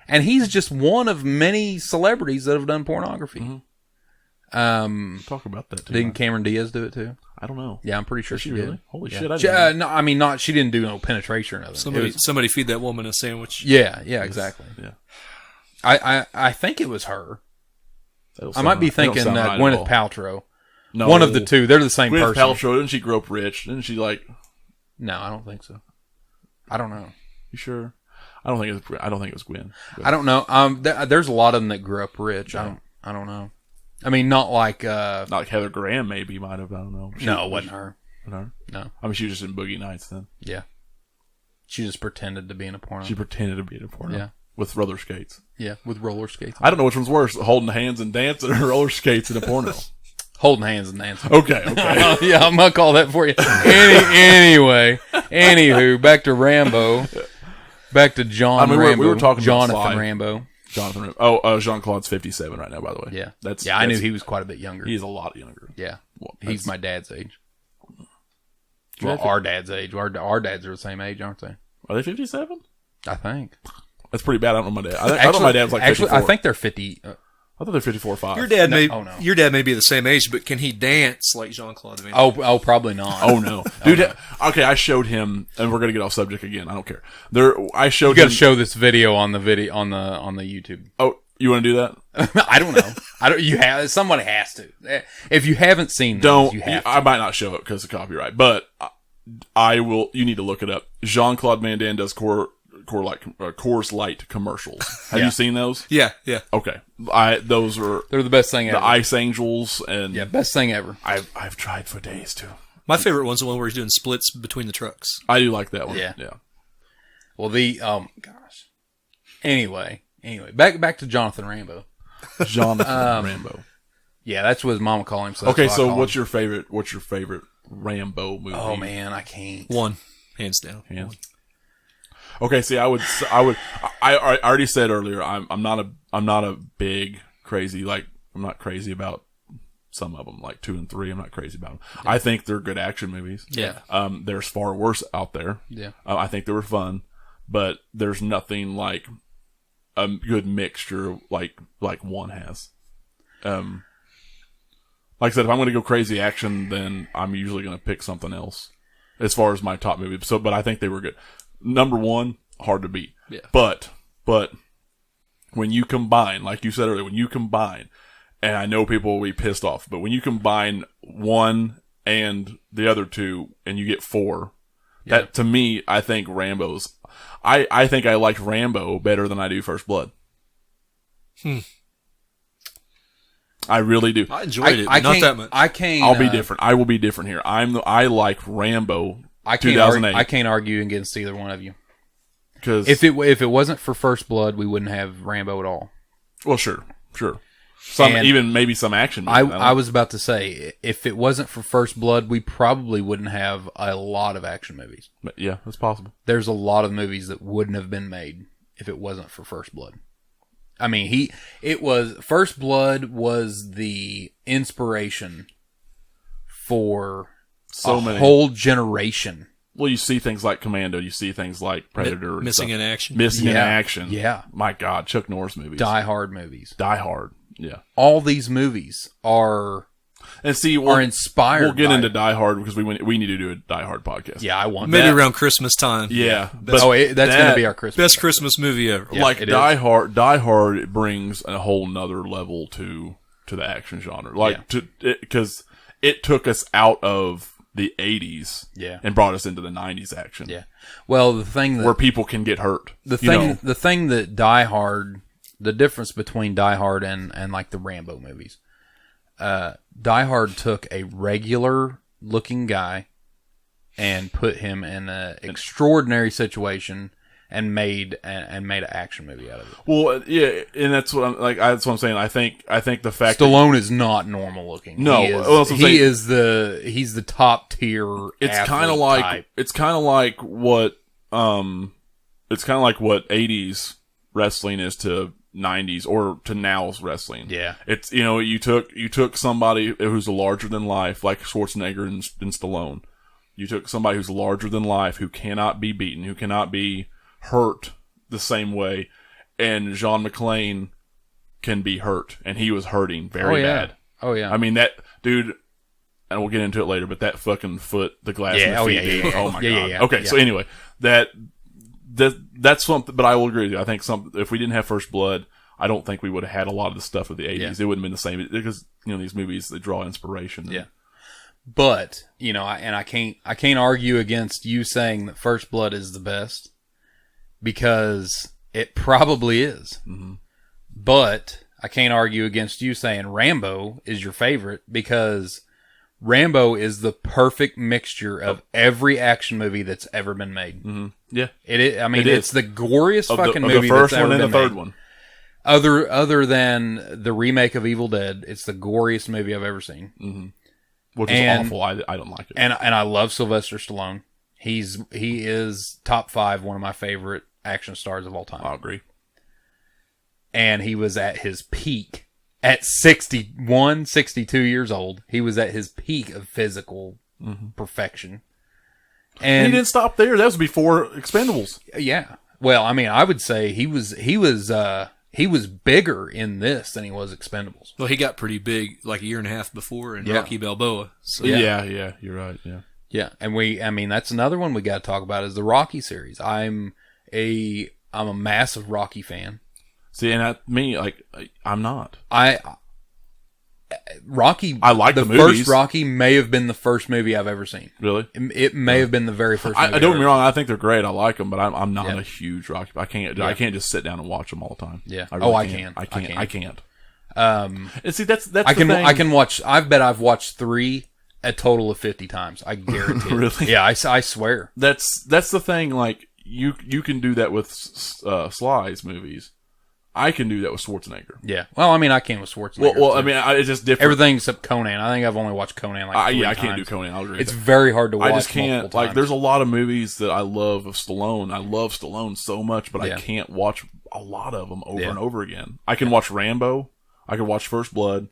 and he's just one of many celebrities that have done pornography. Mm-hmm. Talk about that too. Didn't Cameron Diaz do it too? I don't know. Yeah, I'm pretty sure she did. Really? Holy shit! I didn't. She didn't do no penetration or nothing. Somebody feed that woman a sandwich. Yeah, exactly. Yeah. I think it was her. I might be thinking Gwyneth Paltrow. No, one of the two. They're the same person. Gwyneth Paltrow, didn't she grow up rich? Didn't she like? No, I don't think so. I don't know. You sure? I don't think it was Gwen. I don't know. There's a lot of them that grew up rich. Yeah. I don't know. I mean, not like Not Heather Graham, maybe might have. I don't know. no, it wasn't her. No. No. I mean, she was just in Boogie Nights then. Yeah. She just pretended to be in a porno. She pretended to be in a porno. Yeah. With roller skates. Yeah, with roller skates. I don't know which one's worse, holding hands and dancing or roller skates in a porno. Holding hands and dancing. Okay. Yeah, I'm gonna call that for you. Anyway, anywho, back to Rambo. Back to Rambo. We were talking about Jonathan Sly. Rambo. Jonathan Rambo. Oh, Jean-Claude's 57 right now, by the way. Yeah. That's I knew he was quite a bit younger. He's a lot younger. Yeah. Well, He's my dad's age. You Well, have to- our dad's age. Our dads are the same age, aren't they? Are they 57? I think. That's pretty bad. I don't know my dad. I thought my dad was like 54. Actually, I think they're 50. I thought they're 54 or 5. Your dad may oh, no. your dad may be the same age, but can he dance like Jean-Claude Van Damme? Oh, probably not. Oh no, dude! Okay, I showed him, and we're gonna get off subject again. I don't care. I showed You got him. to show this video on the YouTube. Oh, you want to do that? I don't know. You have somebody has to. If you haven't seen this, Don't. you have I to. might not show it because of copyright, but I will. You need to look it up. Jean-Claude Van Damme does Coors Light commercials. Have Yeah. you seen those? Yeah. Okay, those are They're the best thing ever. the Ice Angels, and Yeah, best thing ever. I've tried for days too. My favorite one's the one where he's doing splits between the trucks. I do like that one. Yeah. Yeah. Well, gosh. Anyway, back to Jonathan Rambo. Jonathan Rambo. Yeah, that's what his mama called him. So that's Okay, what I so call what's him. your favorite Rambo movie? Oh man, I can't. One, hands down. Yeah. Okay, see, I already said earlier, I'm not a big crazy, like, I'm not crazy about some of them, like 2 and 3. I'm not crazy about them. Yeah. I think they're good action movies. Yeah. There's far worse out there. Yeah. I think they were fun, but there's nothing like a good mixture like one has. Like I said, if I'm going to go crazy action, then I'm usually going to pick something else as far as my top movie. So, but I think they were good. Number 1, hard to beat. Yeah. But when you combine, like you said earlier, and I know people will be pissed off, but when you combine 1 and the other 2 and you get 4, that to me, I think Rambo's, I think I liked Rambo better than I do First Blood. I really do. I enjoyed it, but not that much. I'll be different. I will be different here. I like Rambo. I can't 2008. I can't argue against either one of you. Because If it wasn't for First Blood, we wouldn't have Rambo at all. well, sure. Some And even maybe some action. I was about to say, if it wasn't for First Blood, we probably wouldn't have a lot of action movies. But yeah, that's possible. There's a lot of movies that wouldn't have been made if it wasn't for First Blood. I mean, First Blood was the inspiration for So a many. whole generation. Well, you see things like Commando. You see things like Predator. and Missing stuff. in action. Missing in Yeah. action. Yeah. My God, Chuck Norris movies. Die Hard movies. Die Hard. Yeah. All these movies are And see, inspired. We'll get by into it. Die Hard because we need to do a Die Hard podcast. Yeah, I want Maybe that. around Christmas time. Yeah. That's going to be our Christmas. Best Christmas movie ever. Yeah, like it Die is. Hard. Die Hard brings a whole nother level to the action genre. Like because it took us out of the 80s. Yeah. And brought us into the 90s action. Yeah. Well, the thing that Where people can get hurt. the thing that Die Hard, the difference between Die Hard and like the Rambo movies, Die Hard took a regular looking guy and put him in an extraordinary situation and made an action movie out of it. Well, yeah, and that's what that's what I'm saying. I think the fact Stallone is not normal looking. No, he is, well, that's what I'm saying. he's the top tier. it's kind of like what 80s wrestling is to 90s or to now's wrestling. Yeah. It's you took somebody who's larger than life like Schwarzenegger and Stallone. You took somebody who's larger than life who cannot be beaten, who cannot be hurt the same way, and John McClane can be hurt, and he was hurting very bad. Oh yeah. I mean that dude, and we'll get into it later, but that fucking foot, the glass in the feet, dude. Oh my god. Okay, so anyway, that's something, but I will agree with you. I think if we didn't have First Blood, I don't think we would have had a lot of the stuff of the 80s. Yeah. It wouldn't have been the same because these movies, they draw inspiration. Yeah. But, I can't argue against you saying that First Blood is the best because it probably is. Mm-hmm. But I can't argue against you saying Rambo is your favorite, because Rambo is the perfect mixture of every action movie that's ever been made. Mm-hmm. Yeah. It's the goriest fucking movie the first that's ever one and been the third made. one. Other than the remake of Evil Dead, it's the goriest movie I've ever seen. Mm-hmm. Which is awful. I don't like it. And I love Sylvester Stallone. He is top 5 one of my favorite action stars of all time. I agree. And he was at his peak at 61, 62 years old. He was at his peak of physical perfection. And he didn't stop there. That was before Expendables. Yeah. Well, I mean, I would say he was bigger in this than he was Expendables. Well, he got pretty big like a year and a half before in Rocky Balboa. So. Yeah, you're right. Yeah. Yeah, and that's another one we got to talk about is the Rocky series. I'm a massive Rocky fan. See, and I'm not. Rocky. I like the first movies. Rocky may have been the first movie I've ever seen. Really? It may have been the very first. Movie I don't get me wrong. I think they're great. I like them, but I'm not a huge Rocky. I can't just sit down and watch them all the time. Yeah. I can't. I can't. And see, that's I can the thing. I can watch. I bet I've watched 3 a total of 50 times. I guarantee. it. Really? Yeah, I swear. That's the thing. Like you can do that with Sly's movies. I can do that with Schwarzenegger. Yeah. Well, I mean, I can with Schwarzenegger. Well, I mean, it's just different. Everything except Conan. I think I've only watched Conan like 3 I times. can't do Conan. I'll agree. It's very hard to watch. I just can't. multiple Like, times. there's a lot of movies that I love of Stallone. I love Stallone so much, but I can't watch a lot of them over and over again. I can watch Rambo. I can watch First Blood.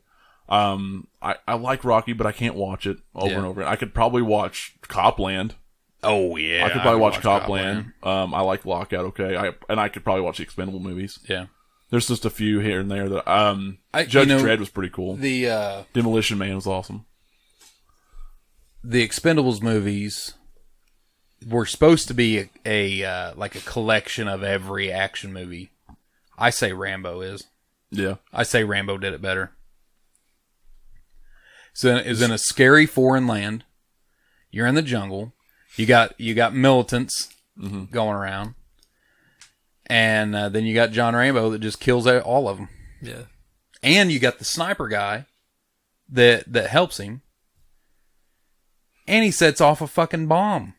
I like Rocky, but I can't watch it over and over. I could probably watch Copland. Oh yeah, I could probably watch Copland. I like Lockout. Okay, I could probably watch the Expendable movies. Yeah. There's just a few here and there that Judge Dredd was pretty cool. The Demolition Man was awesome. The Expendables movies were supposed to be a like a collection of every action movie. I say Rambo is. Yeah. I say Rambo did it better. So it's in a scary foreign land. You're in the jungle. You got militants going around. And then you got John Rambo that just kills all of them. Yeah. And you got the sniper guy that helps him. And he sets off a fucking bomb.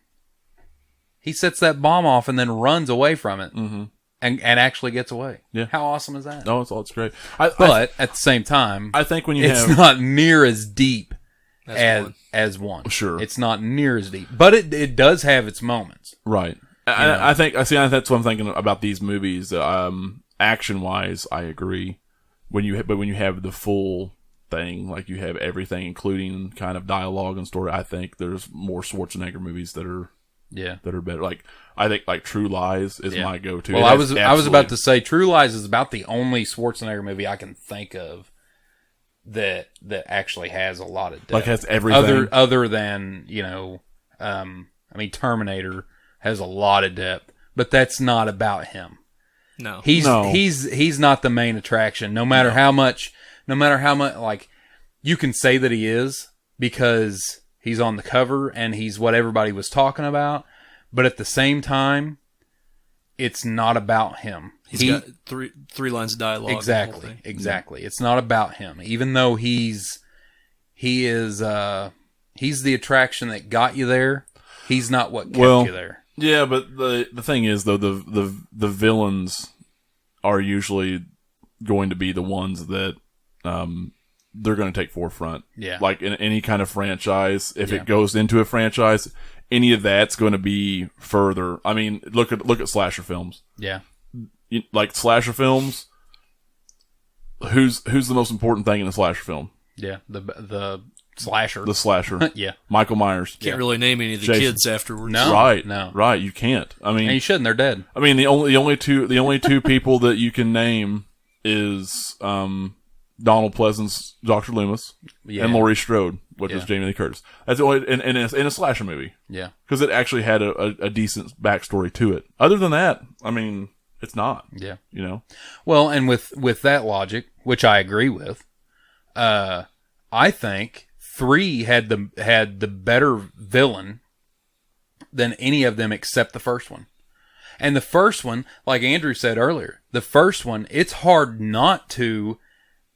He sets that bomb off and then runs away from it. Mm-hmm. And actually gets away. Yeah. How awesome is that? No, it's great. But at the same time, I think when you it's not near as deep as one. Sure. It's not near as deep. But it does have its moments. Right. I think that's what I'm thinking about these movies. Action wise, I agree. When you have the full thing, like you have everything, including kind of dialogue and story, I think there's more Schwarzenegger movies that are better. Like I think like True Lies is my go-to. Well, I was about to say True Lies is about the only Schwarzenegger movie I can think of that actually has a lot of depth. Like has everything other than Terminator has a lot of depth, but that's not about him. No. He's not the main attraction. No matter how much like you can say that he is because he's on the cover and he's what everybody was talking about, but at the same time, it's not about hm. He's got three lines of dialogue. Exactly. It's not about him, even though he's the attraction that got you there. He's not what kept you there. Yeah, but the thing is though, the villains are usually going to be the ones that they're going to take forefront. Yeah. Like in any kind of franchise, if it goes into a franchise, any of that's going to be further. I mean, look at slasher films. Yeah. Like slasher films, who's the most important thing in a slasher film? Yeah, the slasher. The slasher. Yeah. Michael Myers. Can't really name any of the kids afterwards. No. Right. You can't. I mean, and you shouldn't. They're dead. I mean, the only two people that you can name is Donald Pleasant's Dr. Loomis and Laurie Strode, which is Jamie Lee Curtis. That's the only in a slasher movie. Yeah, because it actually had a decent backstory to it. Other than that, I mean, it's not. Yeah, you know. Well, and with that logic, which I agree with, I think 3 had the better villain than any of them except the first one. And the first one, like Andrew said earlier, the first one, it's hard not to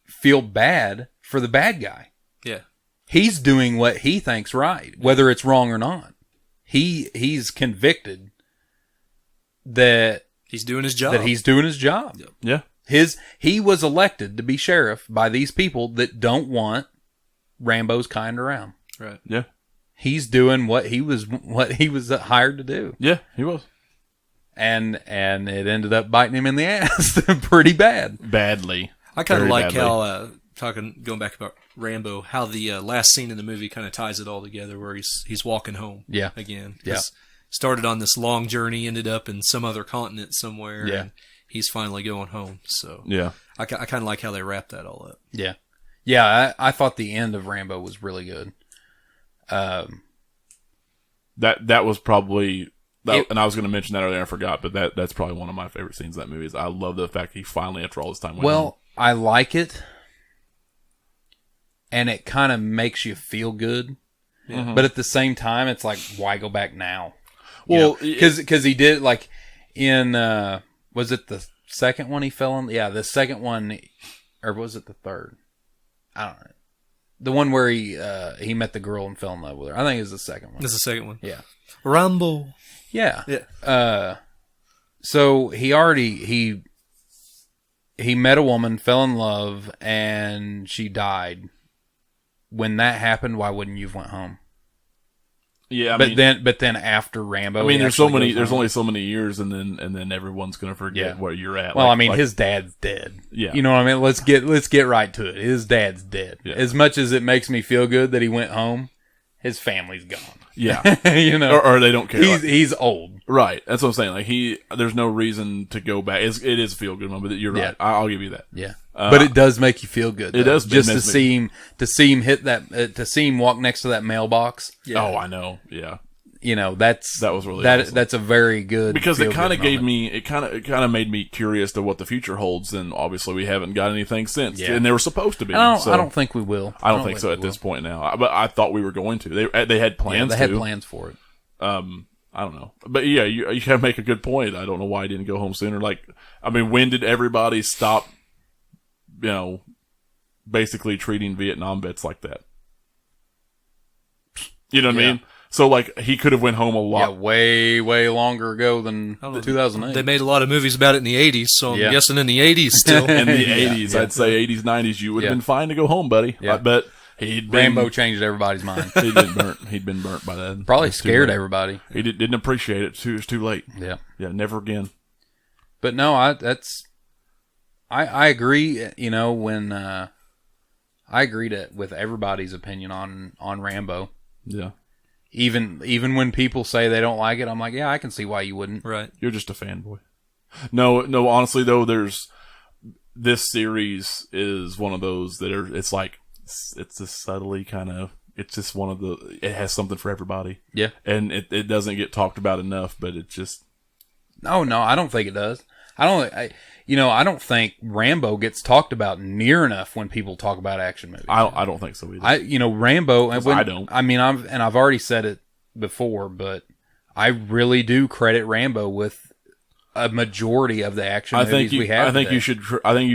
feel bad for the bad guy. Yeah. He's doing what he thinks right, whether it's wrong or not. He's convicted that he's doing his job. Yep. Yeah. He was elected to be sheriff by these people that don't want Rambo's kind around. Right. Yeah. He's doing what he was hired to do. Yeah, he was. And it ended up biting him in the ass pretty bad. Badly. I kind of Very like badly. how going back about Rambo, how the last scene in the movie kind of ties it all together, where he's walking home. Yeah. Again. Yeah. Started on this long journey, ended up in some other continent somewhere. Yeah. And he's finally going home. So Yeah. I kind of like how they wrapped that all up. Yeah. Yeah, I thought the end of Rambo was really good. That was probably, and I was going to mention that earlier, I forgot, but that's probably one of my favorite scenes in that movie. Is I love the fact he finally, after all this time, went home. I like it, and it kind of makes you feel good. Yeah. But at the same time, it's like, why go back now? Well, because he did, like, in, was it the second one he fell in? Yeah, the second one, or was it the third? I don't know. The one where he met the girl and fell in love with her. I think it was the second one. This is the second one. Yeah. Rambo. Yeah. Yeah. So he met a woman, fell in love, and she died. When that happened, why wouldn't you have went home? Yeah, but then after Rambo, I mean, there's only home. so many years, and then everyone's gonna forget where you're at. Well, I mean, his dad's dead. Yeah, you know what I mean. Let's get right to it. His dad's dead. Yeah. As much as it makes me feel good that he went home, his family's gone. Yeah, you know, or they don't care. He's old. Right. That's what I'm saying. Like there's no reason to go back. It is a feel good moment. But you're right. I'll give you that. Yeah. But it does make you feel good. Though. It does. Just to see him hit that, to see him walk next to that mailbox. Yeah. Oh, I know. Yeah. You know, that was really awesome. That's a very good, because it kind of gave me, it kind of made me curious to what the future holds. And obviously we haven't got anything since. Yeah. And they were supposed to be. I don't think we will. I don't think so at this point now. But I thought we were going to. They had plans. They had plans for it. I don't know. But yeah, you gotta make a good point. I don't know why he didn't go home sooner. Like, I mean, when did everybody stop, you know, basically treating Vietnam vets like that? You know what I mean? So, like, he could have went home a lot. Yeah, way, way longer ago than 2008. They made a lot of movies about it in the 80s, so I'm guessing in the 80s still. In the 80s, I'd say 80s, 90s, you would have been fine to go home, buddy. Yeah. I bet Rambo changed everybody's mind. He'd been burnt by that. Probably scared everybody. He didn't appreciate it. It was too late. Yeah. Yeah, never again. But no, I agree, you know, when I agree with everybody's opinion on Rambo. Yeah. Even when people say they don't like it, I'm like, yeah, I can see why you wouldn't. Right. You're just a fanboy. No, honestly though, this series is one of those that it's like, it's just subtly kind of, it's just one of it has something for everybody. Yeah. And it doesn't get talked about enough, but it just. No, I don't think it does. I don't think Rambo gets talked about near enough when people talk about action movies. I don't think so either. Rambo. I don't. I mean, I've already said it before, but I really do credit Rambo with a majority of the action movies we have. I think you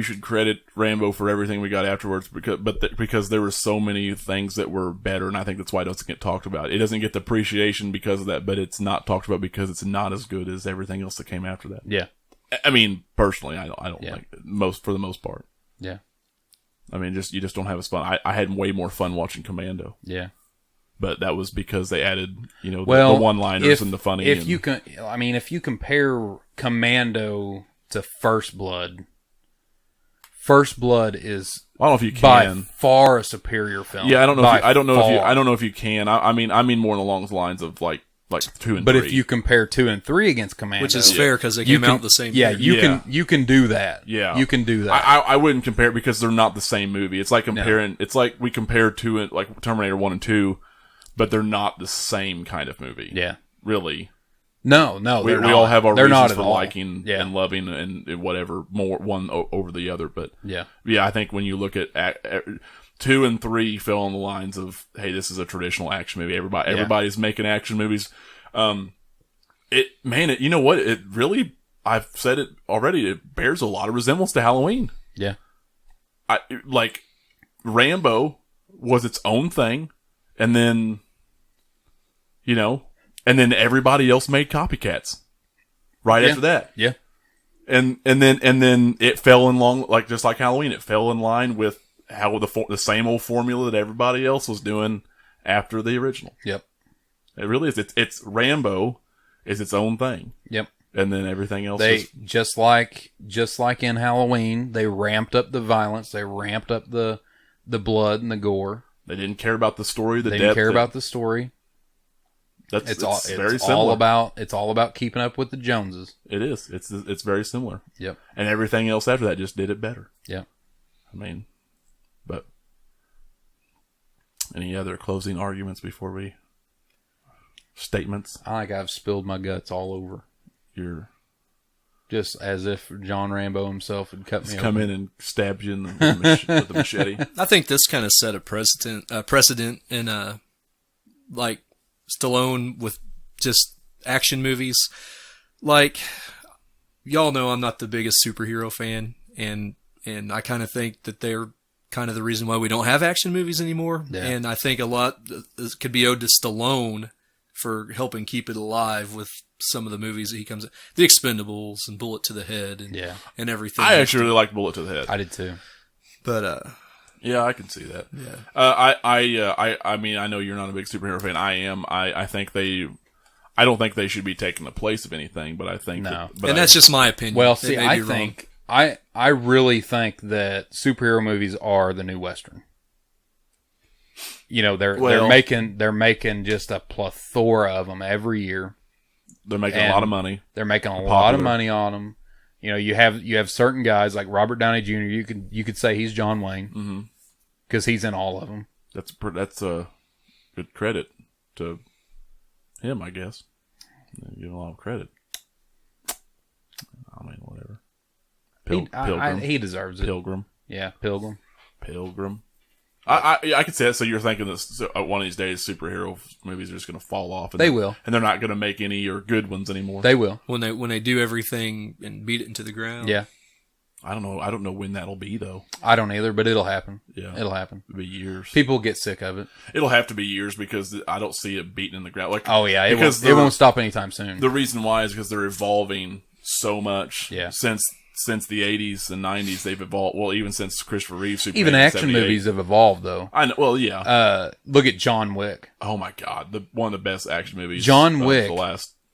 should credit Rambo for everything we got afterwards, because there were so many things that were better, and I think that's why it doesn't get talked about. It doesn't get the appreciation because of that, but it's not talked about because it's not as good as everything else that came after that. Yeah. I mean, personally, I don't think for the most part. Yeah. I mean, you just don't have as fun. I had way more fun watching Commando. Yeah. But that was because they added, the one-liners and the funny. If you compare Commando to First Blood is I don't know if you can. By far a superior film. Yeah, I don't know if you can. I mean more along the lines of like 2 and 3. But if you compare 2 and 3 against Commando, which is fair because they came out the same year. You can do that. Yeah, you can do that. I wouldn't compare it because they're not the same movie. It's like comparing. No. It's like we compare like Terminator 1 and 2, but they're not the same kind of movie. Yeah, really. No, we all have our reasons for liking and loving and whatever more one over the other. But yeah, I think when you look at 2 and 3 fell on the lines of, hey, this is a traditional action movie. Everybody's making action movies. You know what? It really, I've said it already, it bears a lot of resemblance to Halloween. Yeah. like Rambo was its own thing, and then everybody else made copycats right after that. Yeah. And then it fell in line, like just like Halloween, it fell in line with how the same old formula that everybody else was doing after the original. Yep. It really is. It's Rambo is its own thing. Yep. And then everything else. Just like in Halloween, they ramped up the violence, they ramped up the blood and the gore. They didn't care about the story. They didn't care about the story. It's very it's similar. It's all about keeping up with the Joneses. It is. It's very similar. Yep. And everything else after that just did it better. Yeah. I mean, but any other closing arguments before we statements? I think I've spilled my guts all over. You're just as if John Rambo himself had cut me open. Come in and stabbed you with the machete. I think this kind of set a precedent in like Stallone with just action movies. Like, y'all know I'm not the biggest superhero fan, and I kind of think that they're kind of the reason why we don't have action movies anymore. Yeah. And I think a lot could be owed to Stallone for helping keep it alive with some of the movies that he comes in. The Expendables and Bullet to the Head and everything. I actually really like Bullet to the Head. I did too. But yeah, I can see that. Yeah. I mean, I know you're not a big superhero fan. I am. I don't think they should be taking the place of anything, but I think no. That's just my opinion. Well, see, I really think that superhero movies are the new Western. You know, they're making just a plethora of them every year. They're making a lot of money. They're making a lot of money on them. You know, you have certain guys like Robert Downey Jr. You could say he's John Wayne because he's in all of them. That's a good credit to him, I guess. Give him a lot of credit. I mean, whatever. Pilgrim. He deserves it. Pilgrim. Yeah, Pilgrim. I could say that. So you're thinking that one of these days superhero movies are just going to fall off. They will, and they're not going to make any or good ones anymore. They will when they do everything and beat it into the ground. Yeah, I don't know. I don't know when that'll be though. I don't either, but it'll happen. Yeah, it'll happen. It'll be years. People get sick of it. It'll have to be years because I don't see it beating in the ground. Like, oh yeah, it won't stop anytime soon. The reason why is because they're evolving so much. Yeah. Since the 80s and 90s, they've evolved. Well, even since Christopher Reeve, Superman even action movies have evolved, though. I know. Well, yeah. Look at John Wick. Oh my God, one of the best action movies. John Wick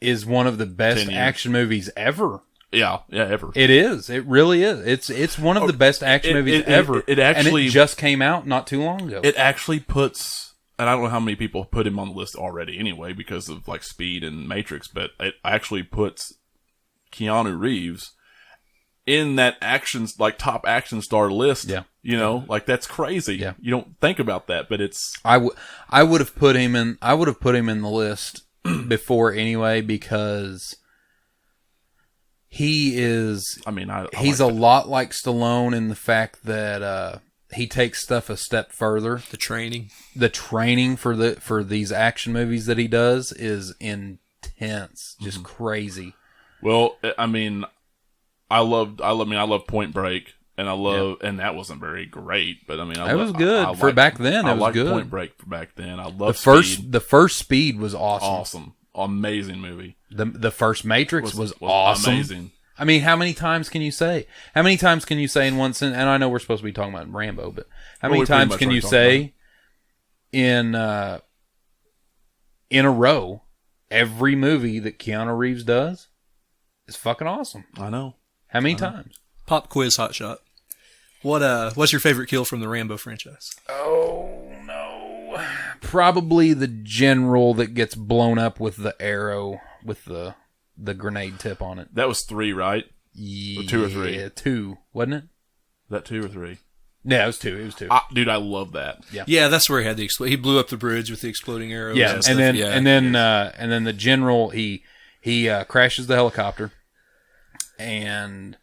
is one of the best action movies ever. Yeah, ever. It is. It really is. It's one of the best action movies ever. It actually and it just came out not too long ago. It actually puts, and I don't know how many people put him on the list already anyway because of like Speed and Matrix, but it actually puts Keanu Reeves in that top action star list. Yeah. You know, like that's crazy. Yeah. You don't think about that, but it's. I would have put him in the list before anyway because he is. I mean, he's a lot like Stallone in the fact that he takes stuff a step further. The training for these action movies that he does is intense, just crazy. Well, I mean. I love Point Break, and and that wasn't very great, but I mean, it was good for back then. It was good. Point Break for back then. I love the first Speed was awesome, amazing movie. The first Matrix was awesome, amazing. I mean, how many times can you say? How many times can you say in one sentence? And I know we're supposed to be talking about Rambo, but how many times can you say in a row every movie that Keanu Reeves does is fucking awesome? I know. How many times? Pop quiz hotshot. What's your favorite kill from the Rambo franchise? Oh no. Probably the general that gets blown up with the arrow with the grenade tip on it. That was 3, right? Yeah, 2 or 3? Yeah, 2, wasn't it? That 2 or 3? Yeah, it was 2. It was 2. Dude, I love that. Yeah, that's where he had he blew up the bridge with the exploding arrow. Yeah, and then the general he crashes the helicopter. And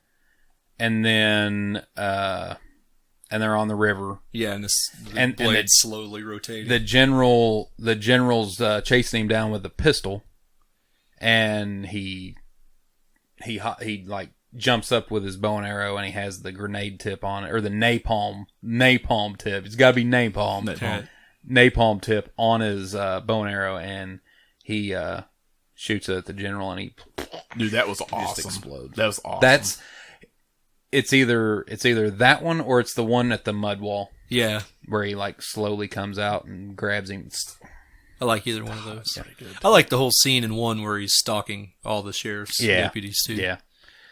then they're on the river. Yeah, and blade slowly rotating. The general's chasing him down with a pistol, and he like jumps up with his bow and arrow, and he has the grenade tip on it, or the napalm tip. It's got to be napalm tip on his bow and arrow, and he shoots it at the general, and he dude, that was awesome. Just explodes. That was awesome. It's either that one or it's the one at the mud wall. Yeah, where he like slowly comes out and grabs him. I like either one of those. I like the whole scene in one where he's stalking all the sheriff's deputies too. Yeah.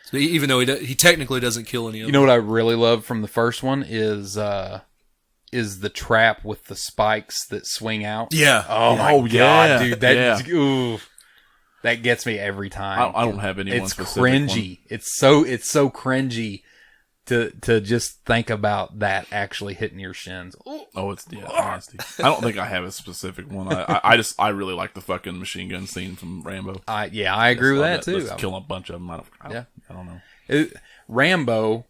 So even though he technically doesn't kill any of them. You know what I really love from the first one is the trap with the spikes that swing out. Yeah. Oh my god, dude, that gets me every time. I don't have any. It's cringy. One. It's so cringy to just think about that actually hitting your shins. Oh, it's nasty. I don't think I have a specific one. I really like the fucking machine gun scene from Rambo. I agree with that too. Killing a bunch of them. I don't know. Rambo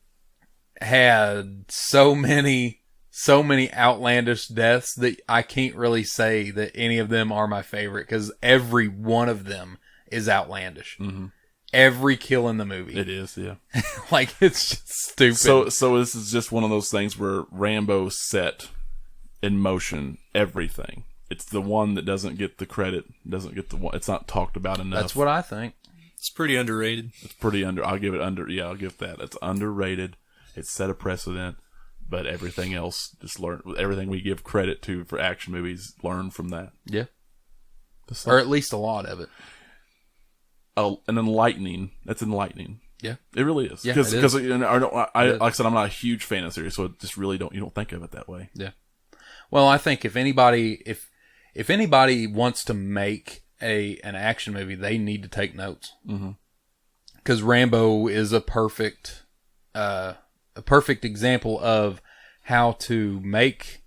had so many outlandish deaths that I can't really say that any of them are my favorite, because every one of them is outlandish. Mm-hmm. Every kill in the movie. It is, yeah. Like, it's just stupid. So this is just one of those things where Rambo set in motion everything. It's the one that doesn't get the credit, it's not talked about enough. That's what I think. It's pretty underrated. It's pretty I'll give that. It's underrated. It's set a precedent, but everything else, everything we give credit to for action movies, learn from that. Yeah. Or at least a lot of it. That's enlightening. Yeah, it really is. Yeah, because like I said, I'm not a huge fan of the series, so it just really you don't think of it that way. Yeah. Well, I think if anybody wants to make an action movie, they need to take notes. Because Rambo is a perfect example of how to make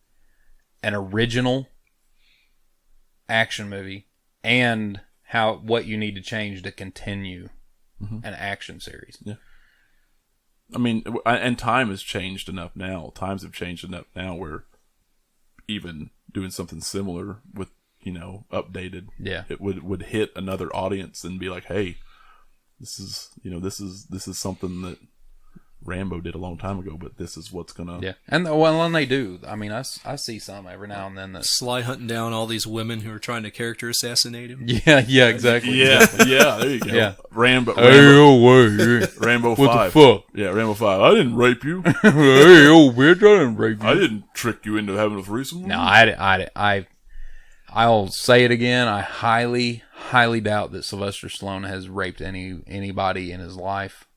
an original action movie and what you need to change to continue an action series. Yeah. I mean, and time has changed enough now. Times have changed enough now where even doing something similar with, updated, it would hit another audience and be like, hey, this is something that Rambo did a long time ago, but this is what's gonna. Yeah, and they do. I mean, I see some every now and then that Sly hunting down all these women who are trying to character assassinate him. Yeah, exactly. Yeah, there you go. Yeah, Rambo. Rambo 5. What the fuck? Yeah, Rambo 5. I didn't rape you. Hey, old bitch, I didn't rape you. I didn't trick you into having a threesome. No, I'll say it again. I highly, highly doubt that Sylvester Stallone has raped anybody in his life.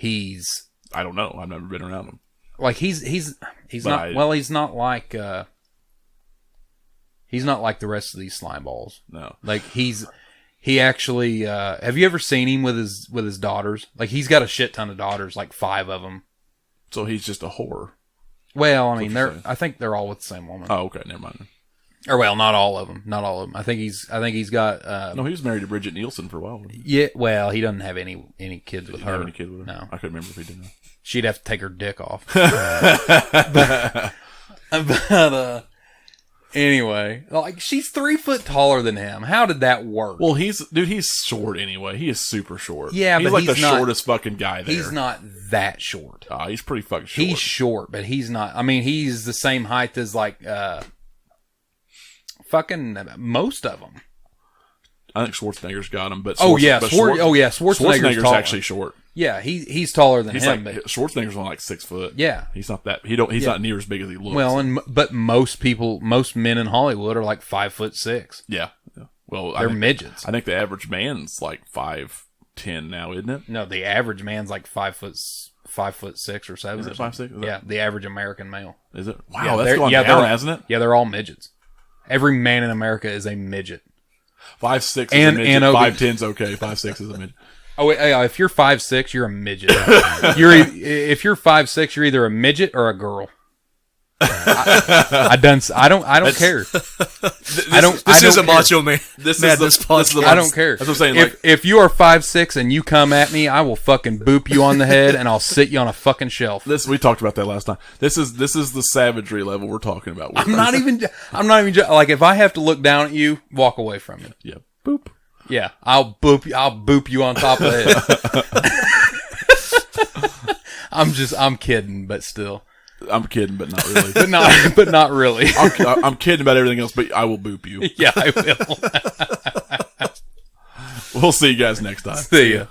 I don't know. I've never been around him. Like he's not. He's not like the rest of these slime balls. No. Like he actually. Have you ever seen him with his daughters? Like he's got a shit ton of daughters, like 5 of them. So he's just a whore. Well, I mean, I think they're all with the same woman. Oh, okay, never mind. Or well, not all of them. Not all of them. I think he's got. No, he was married to Bridget Nielsen for a while. Yeah, well, he doesn't have any kids with her. Have any kid with her? No, I couldn't remember if he did. She'd have to take her dick off. Anyway, like she's 3 foot taller than him. How did that work? Well, he's short anyway. He is super short. Yeah, he's but like the shortest fucking guy there. He's not that short. He's pretty fucking short. He's short, but he's not. I mean, he's the same height as like fucking most of them. I think Schwarzenegger's got him, but Schwarzenegger's actually short. Yeah, he's taller than him. Like, Schwarzenegger's only like 6 foot. Yeah, he's not that. He's not near as big as he looks. Well, but most men in Hollywood are like 5'6". Yeah. Well, they're midgets. I think the average man's like 5'10" now, isn't it? No, the average man's like 5'6" or 7. Is it 5'6"? Yeah, the average American male. Is it? Wow, that's going down, hasn't it? Yeah, they're all midgets. Every man in America is a midget. 5'6" is a midget. 5'10's okay. 5'6" is a midget. Oh, wait, if you're 5'6", you're a midget. If you're 5'6", you're either a midget or a girl. I don't care. This is a Macho Man. This is the I don't care. That's what I'm saying. If you are 5'6" and you come at me, I will fucking boop you on the head and I'll sit you on a fucking shelf. We talked about that last time. This is the savagery level we're talking about. I'm not even like, if I have to look down at you, walk away from me. Yeah. Boop. Yeah, I'll boop you on top of the head. I'm kidding, but still. I'm kidding, but not really. but not really. I'm kidding about everything else, but I will boop you. Yeah, I will. We'll see you guys next time. See ya.